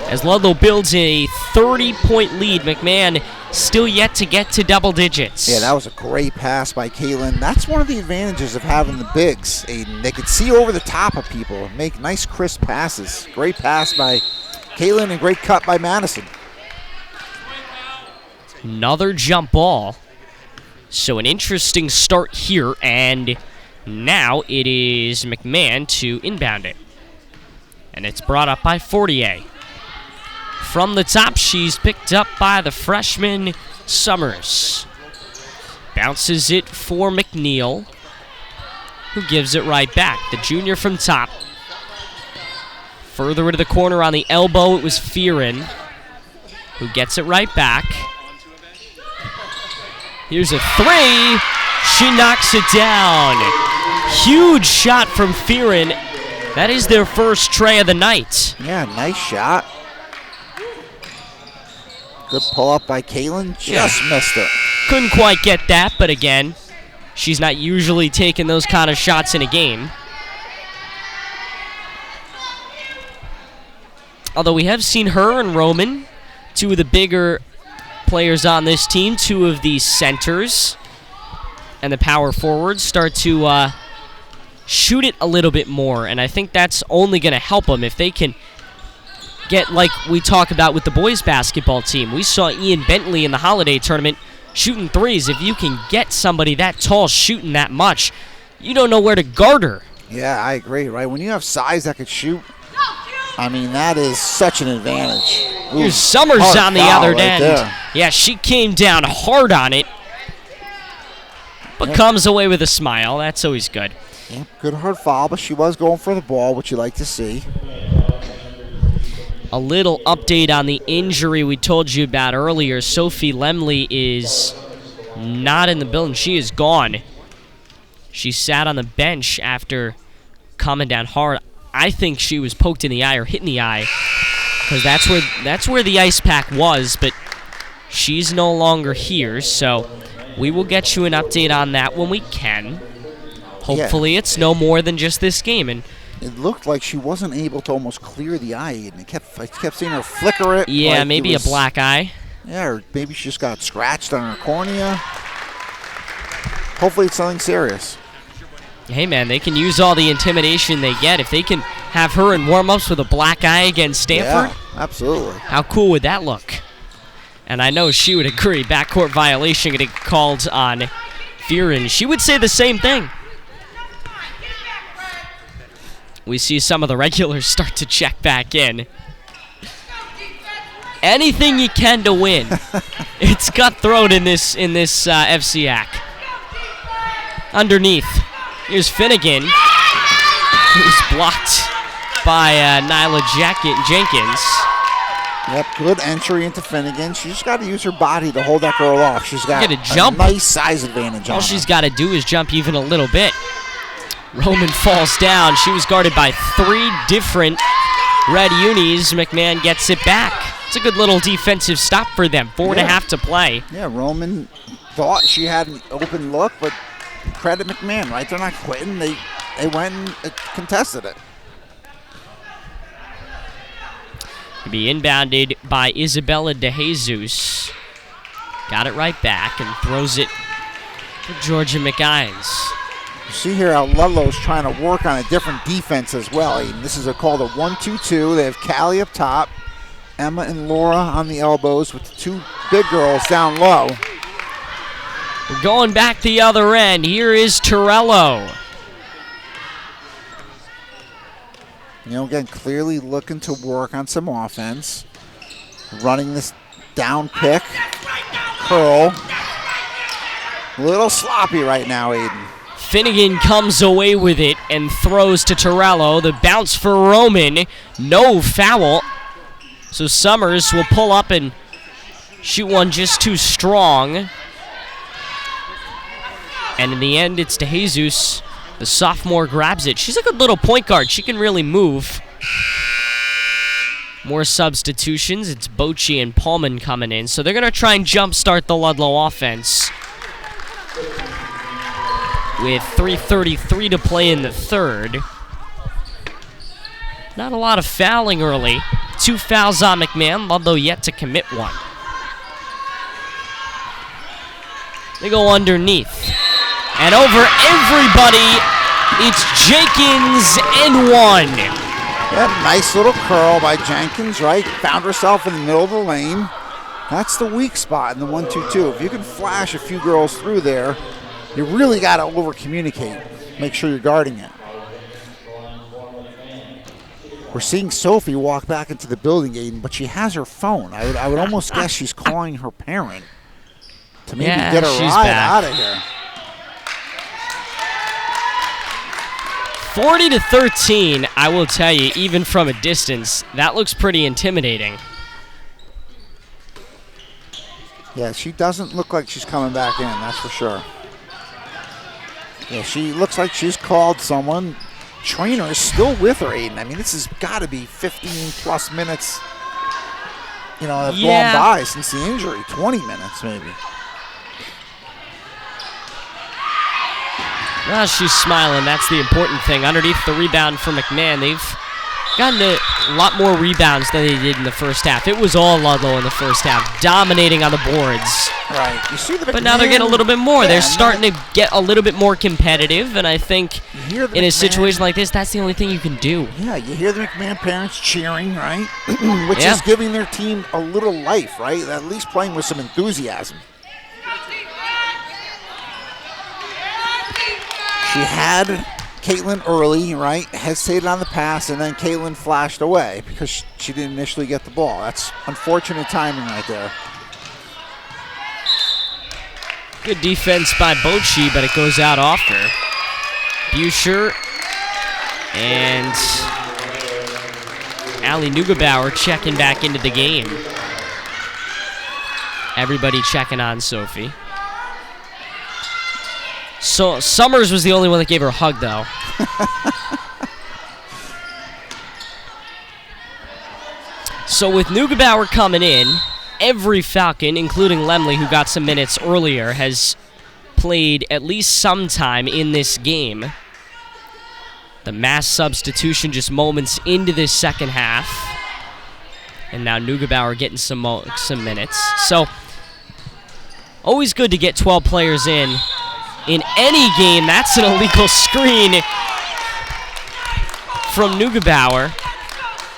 as Ludlowe builds a 30-point lead. McMahon still yet to get to double digits. Yeah, that was a great pass by Caitlin. That's one of the advantages of having the bigs, Aiden. They can see over the top of people and make nice, crisp passes. Great pass by Caitlin and great cut by Madison. Another jump ball. So an interesting start here, and now it is McMahon to inbound it. And it's brought up by Fortier. From the top, she's picked up by the freshman Summers. Bounces it for McNeil, who gives it right back. The junior from top. Further into the corner on the elbow, it was Fearon, who gets it right back. Here's a 3. She knocks it down. Huge shot from Fearon. That is their first tray of the night. Yeah, nice shot. Good pull-up by Caitlin. Just missed it. Couldn't quite get that, but again, she's not usually taking those kind of shots in a game. Although we have seen her and Roman, 2 of the bigger players on this team, 2 of the centers and the power forwards start to shoot it a little bit more, and I think that's only going to help them if they can get, like we talk about with the boys basketball team. We saw Ian Bentley in the holiday tournament shooting 3s. If you can get somebody that tall shooting that much, you don't know where to guard her. Yeah, I agree, right? When you have size that could shoot, I mean, that is such an advantage. Here's Summers on the other end. There. Yeah, she came down hard on it, but comes away with a smile. That's always good. Yeah, good hard foul, but she was going for the ball, which you like to see. A little update on the injury we told you about earlier. Sophie Lemley is not in the building. She is gone. She sat on the bench after coming down hard. I think she was poked in the eye or hit in the eye, because that's where the ice pack was, but she's no longer here, so we will get you an update on that when we can. Hopefully it's no more than just this game. And it looked like she wasn't able to almost clear the eye, and I kept seeing her flicker it. Yeah, like maybe a black eye. Yeah, or maybe she just got scratched on her cornea. Hopefully it's something serious. Hey, man, they can use all the intimidation they get. If they can have her in warm-ups with a black eye against Stanford. Yeah, absolutely. How cool would that look? And I know she would agree. Backcourt violation getting called on Fearon. She would say the same thing. We see some of the regulars start to check back in. Anything you can to win. It's cutthroat in this FCIAC. Underneath. Here's Finnegan, who's blocked by Nyla Jenkins. Yep, good entry into Finnegan. She's just got to use her body to hold that girl off. She's got a nice size advantage on her. All she's got to do is jump even a little bit. Roman falls down. She was guarded by 3 different red unis. McMahon gets it back. It's a good little defensive stop for them. 4.5 to play. Yeah, Roman thought she had an open look, but credit McMahon, right? They're not quitting. They went and contested it. To be inbounded by Isabella DeJesus. Got it right back and throws it to Georgia McInes. You see here how Ludlowe's trying to work on a different defense as well. This is called a 1-2-2. They have Callie up top, Emma and Laura on the elbows with the 2 big girls down low. We're going back the other end. Here is Torello. You know, again, clearly looking to work on some offense. Running this down pick. Curl. A little sloppy right now, Aiden. Finnegan comes away with it and throws to Torello. The bounce for Roman. No foul. So Summers will pull up and shoot one just too strong. And in the end, it's DeJesus. The sophomore grabs it. She's a good little point guard. She can really move. More substitutions. It's Bochy and Pullman coming in. So they're going to try and jumpstart the Ludlowe offense. With 3:33 to play in the third. Not a lot of fouling early. 2 fouls on McMahon. Ludlowe yet to commit one. They go underneath. And over everybody, it's Jenkins and 1. That nice little curl by Jenkins, right? Found herself in the middle of the lane. That's the weak spot in the 1-2-2. If you can flash a few girls through there, you really got to over-communicate. Make sure you're guarding it. We're seeing Sophie walk back into the building, Aiden, but she has her phone. I would almost guess she's calling her parent to maybe get her ride out of here. 40-13, I will tell you, even from a distance, that looks pretty intimidating. Yeah, she doesn't look like she's coming back in, that's for sure. Yeah, she looks like she's called someone. Trainer is still with her, Aiden. I mean, this has got to be 15-plus minutes, you know, have gone by since the injury. 20 minutes, maybe. Well, she's smiling. That's the important thing. Underneath the rebound for McMahon, they've gotten a lot more rebounds than they did in the first half. It was all Ludlowe in the first half, dominating on the boards. Right. You see the McMahon, but now they're getting a little bit more. They're starting to get a little bit more competitive, and I think in a situation like this, that's the only thing you can do. Yeah, you hear the McMahon parents cheering, right? Which is giving their team a little life, right? At least playing with some enthusiasm. She had Caitlin early, right? Hesitated on the pass, and then Caitlin flashed away because she didn't initially get the ball. That's unfortunate timing right there. Good defense by Bochy, but it goes out off her. Buscher and Allie Neugebauer checking back into the game. Everybody checking on Sophie. So Summers was the only one that gave her a hug, though. So with Neugebauer coming in, every Falcon, including Lemley, who got some minutes earlier, has played at least some time in this game. The mass substitution just moments into this second half. And now Neugebauer getting some minutes. So, always good to get 12 players in any game. That's an illegal screen from Neugebauer.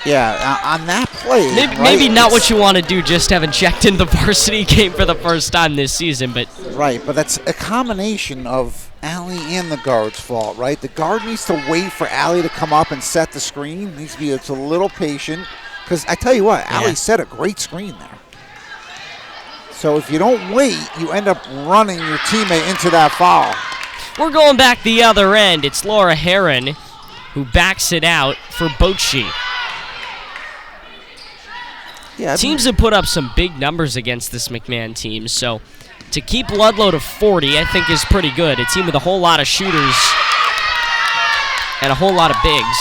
Yeah, on that play. Maybe not what you want to do, just having checked in the varsity game for the first time this season, but right, but that's a combination of Allie and the guard's fault, right? The guard needs to wait for Allie to come up and set the screen. Needs to be a little patient, because I tell you what, Allie set a great screen there. So if you don't wait, you end up running your teammate into that foul. We're going back the other end. It's Laura Heron who backs it out for Bocci. Yeah, teams have put up some big numbers against this McMahon team, so to keep Ludlowe to 40, I think is pretty good. A team with a whole lot of shooters and a whole lot of bigs.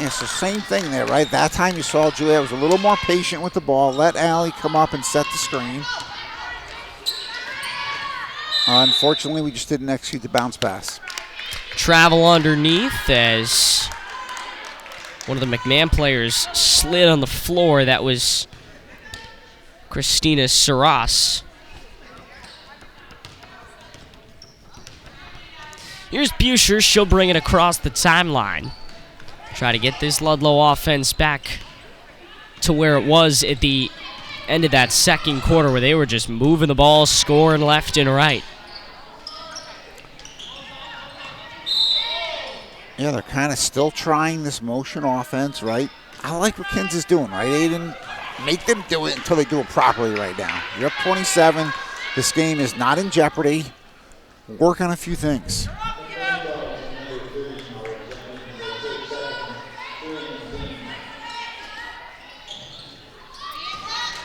Yeah, so same thing there, right? That time you saw Juliet was a little more patient with the ball, let Allie come up and set the screen. Unfortunately, we just didn't execute the bounce pass. Travel underneath as one of the McMahon players slid on the floor. That was Christina Saras. Here's Buescher. She'll bring it across the timeline. Try to get this Ludlowe offense back to where it was at the end of that second quarter, where they were just moving the ball, scoring left and right. Yeah, they're kind of still trying this motion offense, right? I like what Kins is doing, right, Aiden? Make them do it until they do it properly right now. You're up 27. This game is not in jeopardy. Work on a few things.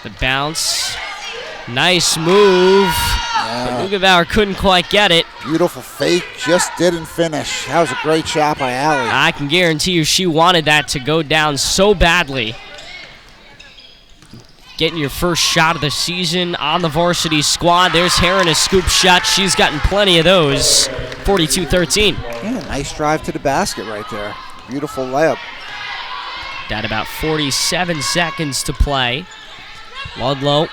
The bounce. Nice move. But Neugebauer couldn't quite get it. Beautiful fake, just didn't finish. That was a great shot by Allie. I can guarantee you she wanted that to go down so badly. Getting your first shot of the season on the varsity squad. There's Heron, a scoop shot. She's gotten plenty of those. 42-13. Yeah, nice drive to the basket right there. Beautiful layup. Got about 47 seconds to play. Ludlowe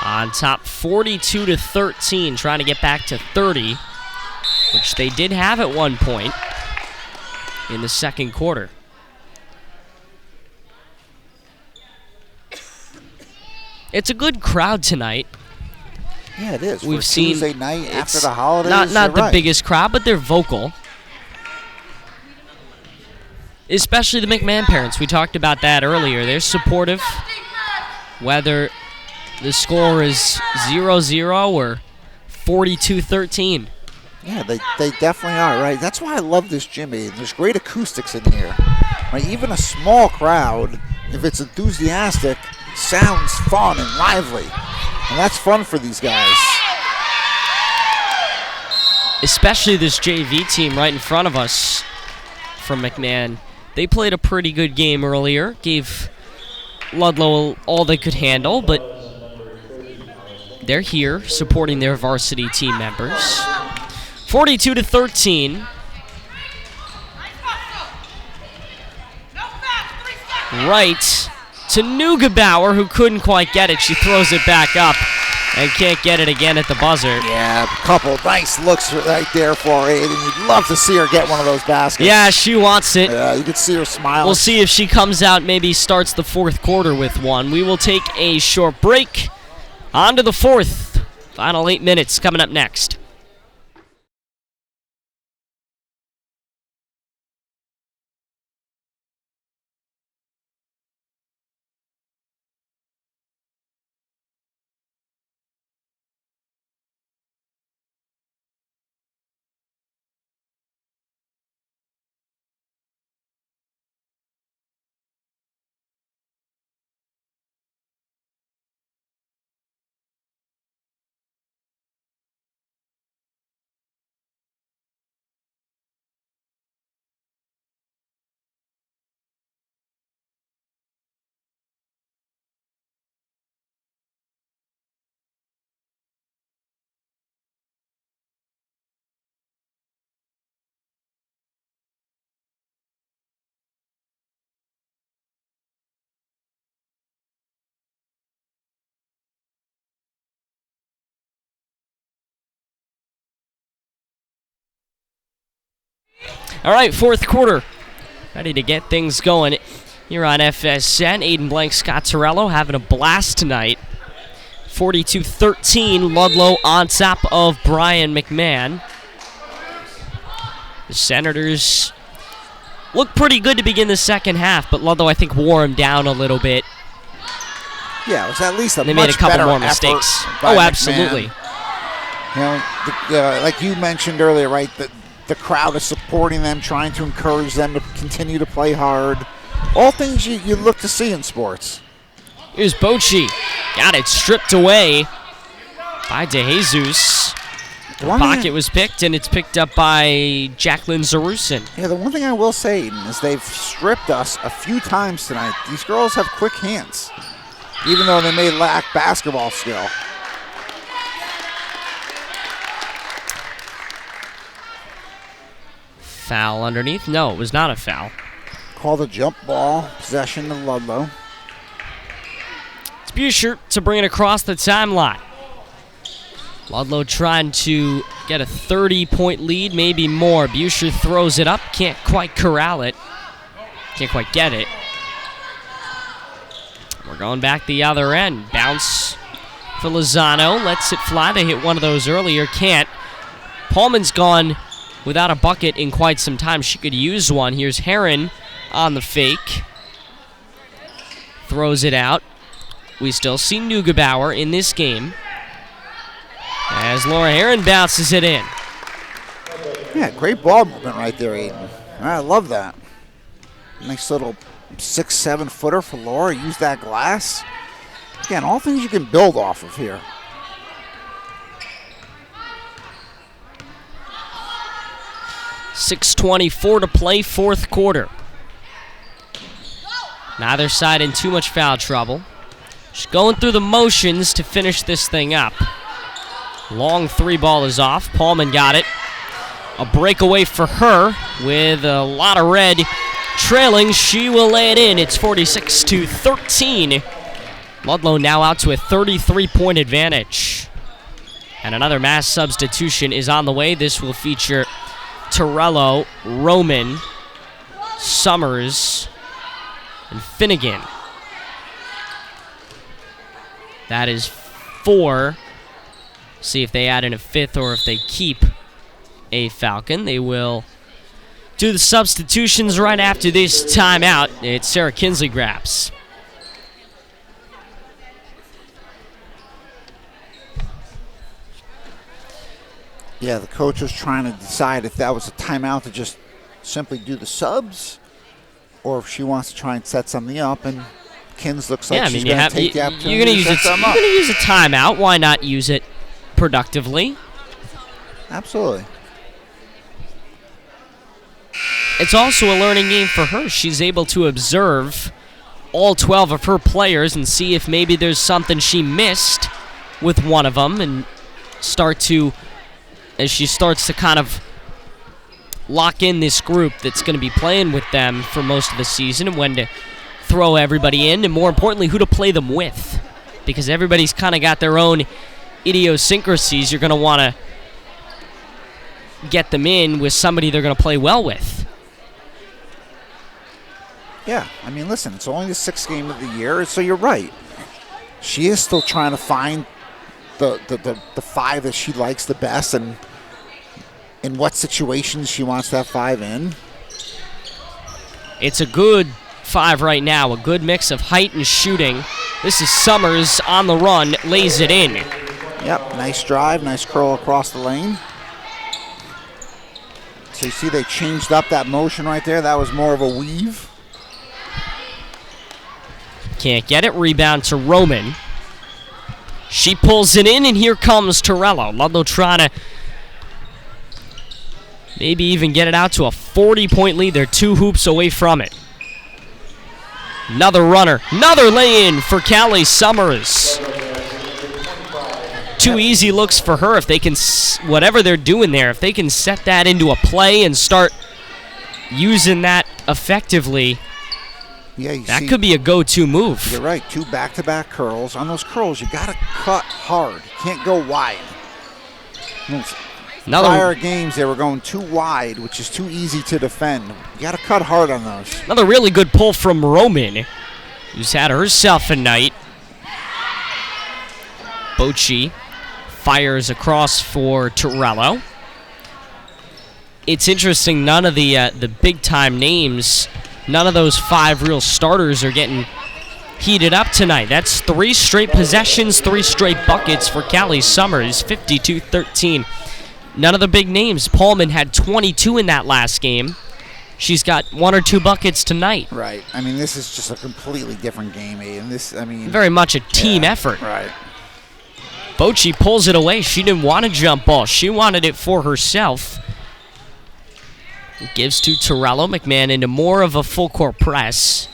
on top 42-13, trying to get back to 30, which they did have at one point in the second quarter. It's a good crowd tonight. Yeah, it is. We've For seen Tuesday night after the holidays. Not the right. biggest crowd, but they're vocal. Especially the McMahon parents. We talked about that earlier. They're supportive, whether the score is 0-0 or 42-13. Yeah, they definitely are, right? That's why I love this gym, Aiden. There's great acoustics in here. Right? Even a small crowd, if it's enthusiastic, sounds fun and lively. And that's fun for these guys. Especially this JV team right in front of us from McMahon. They played a pretty good game earlier, gave Ludlowe all they could handle, but they're here supporting their varsity team members. 42-13. Right to Neugebauer, who couldn't quite get it. She throws it back up and can't get it again at the buzzer. Yeah, a couple nice looks right there for Aiden. You'd love to see her get one of those baskets. Yeah, she wants it. Yeah, you could see her smiling. We'll see if she comes out, maybe starts the fourth quarter with one. We will take a short break. On to the fourth. Final 8 minutes coming up next. All right, fourth quarter. Ready to get things going here on FSN. Aiden Blank, Scott Torello having a blast tonight. 42-13, Ludlowe on top of Brien McMahon. The Senators look pretty good to begin the second half, but Ludlowe, I think, wore them down a little bit. Yeah, it was at least They made a couple more mistakes. Oh, absolutely. You know, like you mentioned earlier, right, the crowd is supporting them, trying to encourage them to continue to play hard. All things you look to see in sports. Here's Bochy. Got it stripped away by DeJesus. The pocket was picked, and it's picked up by Jacqueline Zarusin. Yeah, the one thing I will say, Aiden, is they've stripped us a few times tonight. These girls have quick hands, even though they may lack basketball skill. Foul underneath? No, it was not a foul. Called a jump ball, possession to Ludlowe. It's Buescher to bring it across the timeline. Ludlowe trying to get a 30-point lead, maybe more. Buescher throws it up, can't quite corral it. Can't quite get it. We're going back the other end. Bounce for Lozano, lets it fly. They hit one of those earlier, can't. Paulman's gone without a bucket in quite some time. She could use one. Here's Heron on the fake. Throws it out. We still see Neugebauer in this game as Laura Heron bounces it in. Yeah, great ball movement right there, Aiden. I love that. Nice little 6-7 footer for Laura. Use that glass. Again, all things you can build off of here. .6:24 to play, fourth quarter. Neither side in too much foul trouble. Just going through the motions to finish this thing up. Long three ball is off. Paulman got it. A breakaway for her with a lot of red trailing. She will lay it in. It's 46-13. Ludlowe now out to a 33-point advantage. And another mass substitution is on the way. This will feature Torello, Roman, Summers, and Finnegan. That is 4. See if they add in a 5th or if they keep a Falcon. They will do the substitutions right after this timeout. It's Sarah Kinsley grabs. Yeah, the coach was trying to decide if that was a timeout to just simply do the subs or if she wants to try and set something up. And Kins looks like she's going to take the opportunity you're going to use a timeout. Why not use it productively? Absolutely. It's also a learning game for her. She's able to observe all 12 of her players and see if maybe there's something she missed with one of them and start to, as she starts to kind of lock in this group that's going to be playing with them for most of the season and when to throw everybody in and more importantly who to play them with, because everybody's kind of got their own idiosyncrasies. You're going to want to get them in with somebody they're going to play well with. Yeah, I mean, listen, it's only the 6th game of the year, so you're right. She is still trying to find the 5 that she likes the best and in what situations she wants that 5 in. It's a good 5 right now, a good mix of height and shooting. This is Summers on the run, lays it in. Yep, nice drive, nice curl across the lane. So you see they changed up that motion right there. That was more of a weave. Can't get it. Rebound to Roman. She pulls it in, and here comes Torello. Ludlowe trying to maybe even get it out to a 40-point lead. They're 2 hoops away from it. Another runner. Another lay-in for Callie Summers. 2 easy looks for her. If they can, whatever they're doing there, if they can set that into a play and start using that effectively, yeah, that could be a go-to move. You're right. 2 back-to-back curls. On those curls, you got to cut hard. You can't go wide. prior games, they were going too wide, which is too easy to defend. You got to cut hard on those. Another really good pull from Roman, who's had herself a night. Bochy fires across for Torello. It's interesting, none of the big-time names, none of those 5 real starters are getting heated up tonight. That's 3 straight possessions, 3 straight buckets for Callie Summers, 52-13. None of the big names. Paulman had 22 in that last game. She's got 1 or 2 buckets tonight. Right. I mean, this is just a completely different game, Aiden. Very much a team effort. Right. Bochy pulls it away. She didn't want a jump ball. She wanted it for herself. Gives to Torello. McMahon into more of a full-court press.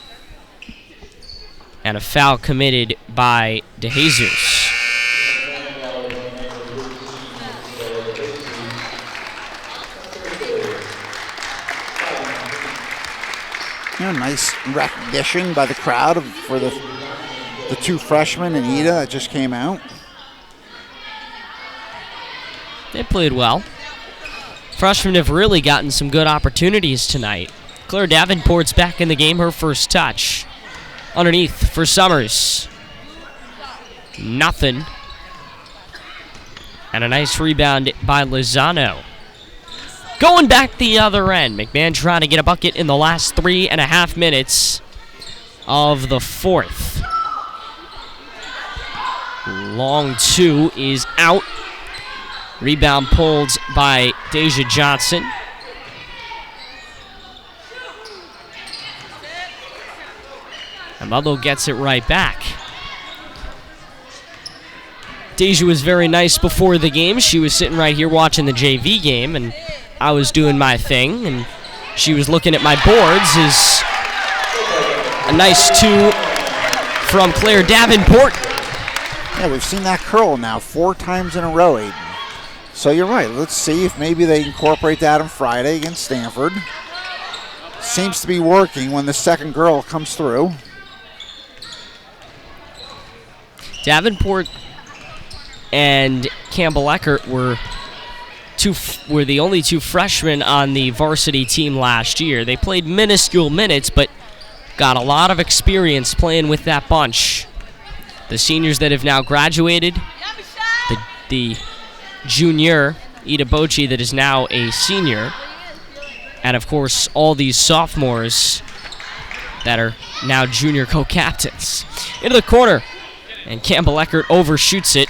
And a foul committed by DeJesus. Nice recognition by the crowd for the 2 freshmen and Ida that just came out. They played well. Freshmen have really gotten some good opportunities tonight. Claire Davenport's back in the game, her first touch. Underneath for Summers. Nothing. And a nice rebound by Lozano. Going back the other end. McMahon trying to get a bucket in the last 3.5 minutes of the 4th. Long 2 is out. Rebound pulled by Deja Johnson. And Ludlowe gets it right back. Deja was very nice before the game. She was sitting right here watching the JV game, and I was doing my thing, and she was looking at my boards. Is a nice 2 from Claire Davenport. Yeah, we've seen that curl now 4 times in a row, Aiden. So you're right. Let's see if maybe they incorporate that on Friday against Stanford. Seems to be working when the second girl comes through. Davenport and Campbell Eckert were the only 2 freshmen on the varsity team last year. They played minuscule minutes, but got a lot of experience playing with that bunch. The seniors that have now graduated, the junior, Ida Bochy, that is now a senior, and of course all these sophomores that are now junior co-captains. Into the corner, and Campbell Eckert overshoots it,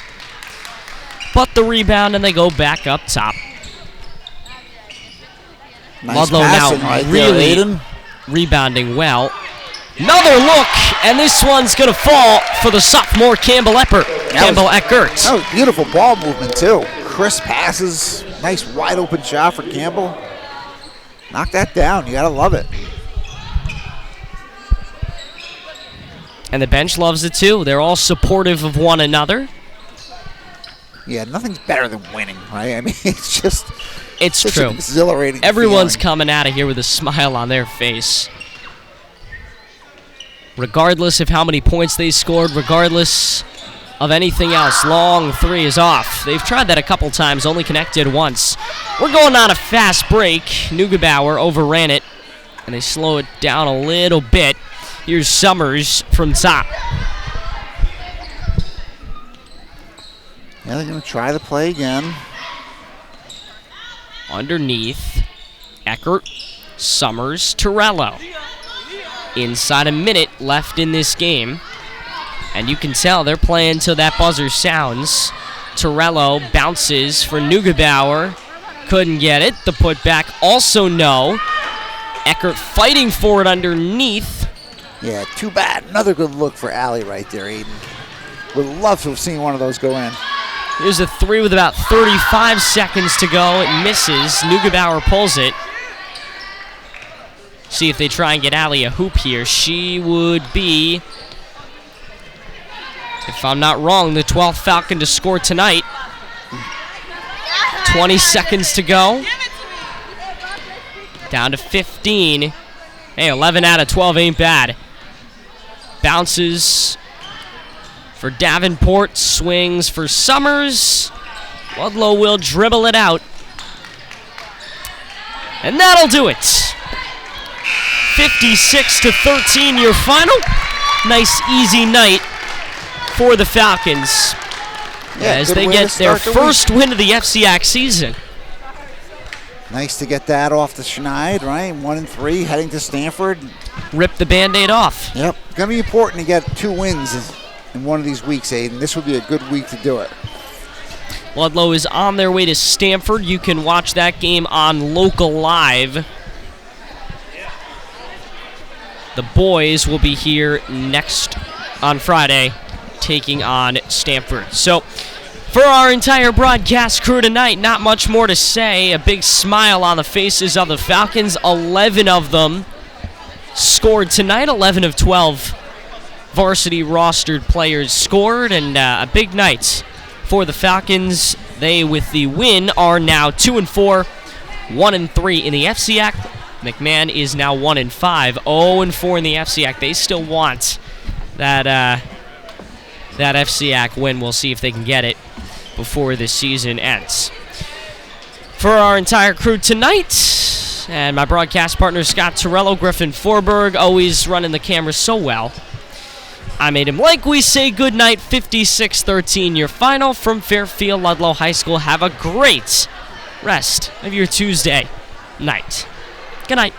but the rebound, and they go back up top. Nice Ludlowe now right really there, rebounding well. Another look, and this one's going to fall for the sophomore Campbell Eckert. That was beautiful ball movement, too. Crisp passes, nice wide open shot for Campbell. Knock that down. You got to love it. And the bench loves it, too. They're all supportive of one another. Yeah, nothing's better than winning, right? I mean, it's just... It's true. An exhilarating Everyone's feeling. coming out of here with a smile on their face. Regardless of how many points they scored, regardless of anything else. Long 3 is off. They've tried that a couple times, only connected once. We're going on a fast break. Neugebauer overran it, and they slow it down a little bit. Here's Summers from top. Yeah, they're going to try the play again. Underneath, Eckert, Summers, Torello. Inside a minute left in this game. And you can tell they're playing till that buzzer sounds. Torello bounces for Neugebauer. Couldn't get it. The putback also no. Eckert fighting for it underneath. Yeah, too bad. Another good look for Allie right there, Aiden. Would love to have seen one of those go in. Here's a 3 with about 35 seconds to go. It misses. Neugebauer pulls it. See if they try and get Allie a hoop here. She would be, if I'm not wrong, the 12th Falcon to score tonight. 20 seconds to go. Down to 15. Hey, 11 out of 12 ain't bad. Bounces for Davenport, swings for Summers. Ludlowe will dribble it out. And that'll do it. 56-13 your final. Nice easy night for the Falcons as they get their first win of the FCIAC season. Nice to get that off the schneid, right? 1-3, heading to Stanford. Rip the Band-Aid off. Yep, going to be important to get 2 wins in one of these weeks, Aiden. This would be a good week to do it. Ludlowe is on their way to Stanford. You can watch that game on Local Live. The boys will be here next on Friday, taking on Stanford. So, for our entire broadcast crew tonight, not much more to say. A big smile on the faces of the Falcons. 11 of them scored tonight. 11 of 12 varsity rostered players scored, and a big night for the Falcons. They, with the win, are now 2-4, 1-3 in the FCIAC. McMahon is now 1-5, 0-4 in the FCIAC. They still want that FCIAC win. We'll see if they can get it before the season ends. For our entire crew tonight, and my broadcast partner Scott Torello, Griffin Forberg, always running the camera so well, I'm Aiden Blake. We say good night. 56-13 your final from Fairfield Ludlowe High School. Have a great rest of your Tuesday night. Good night.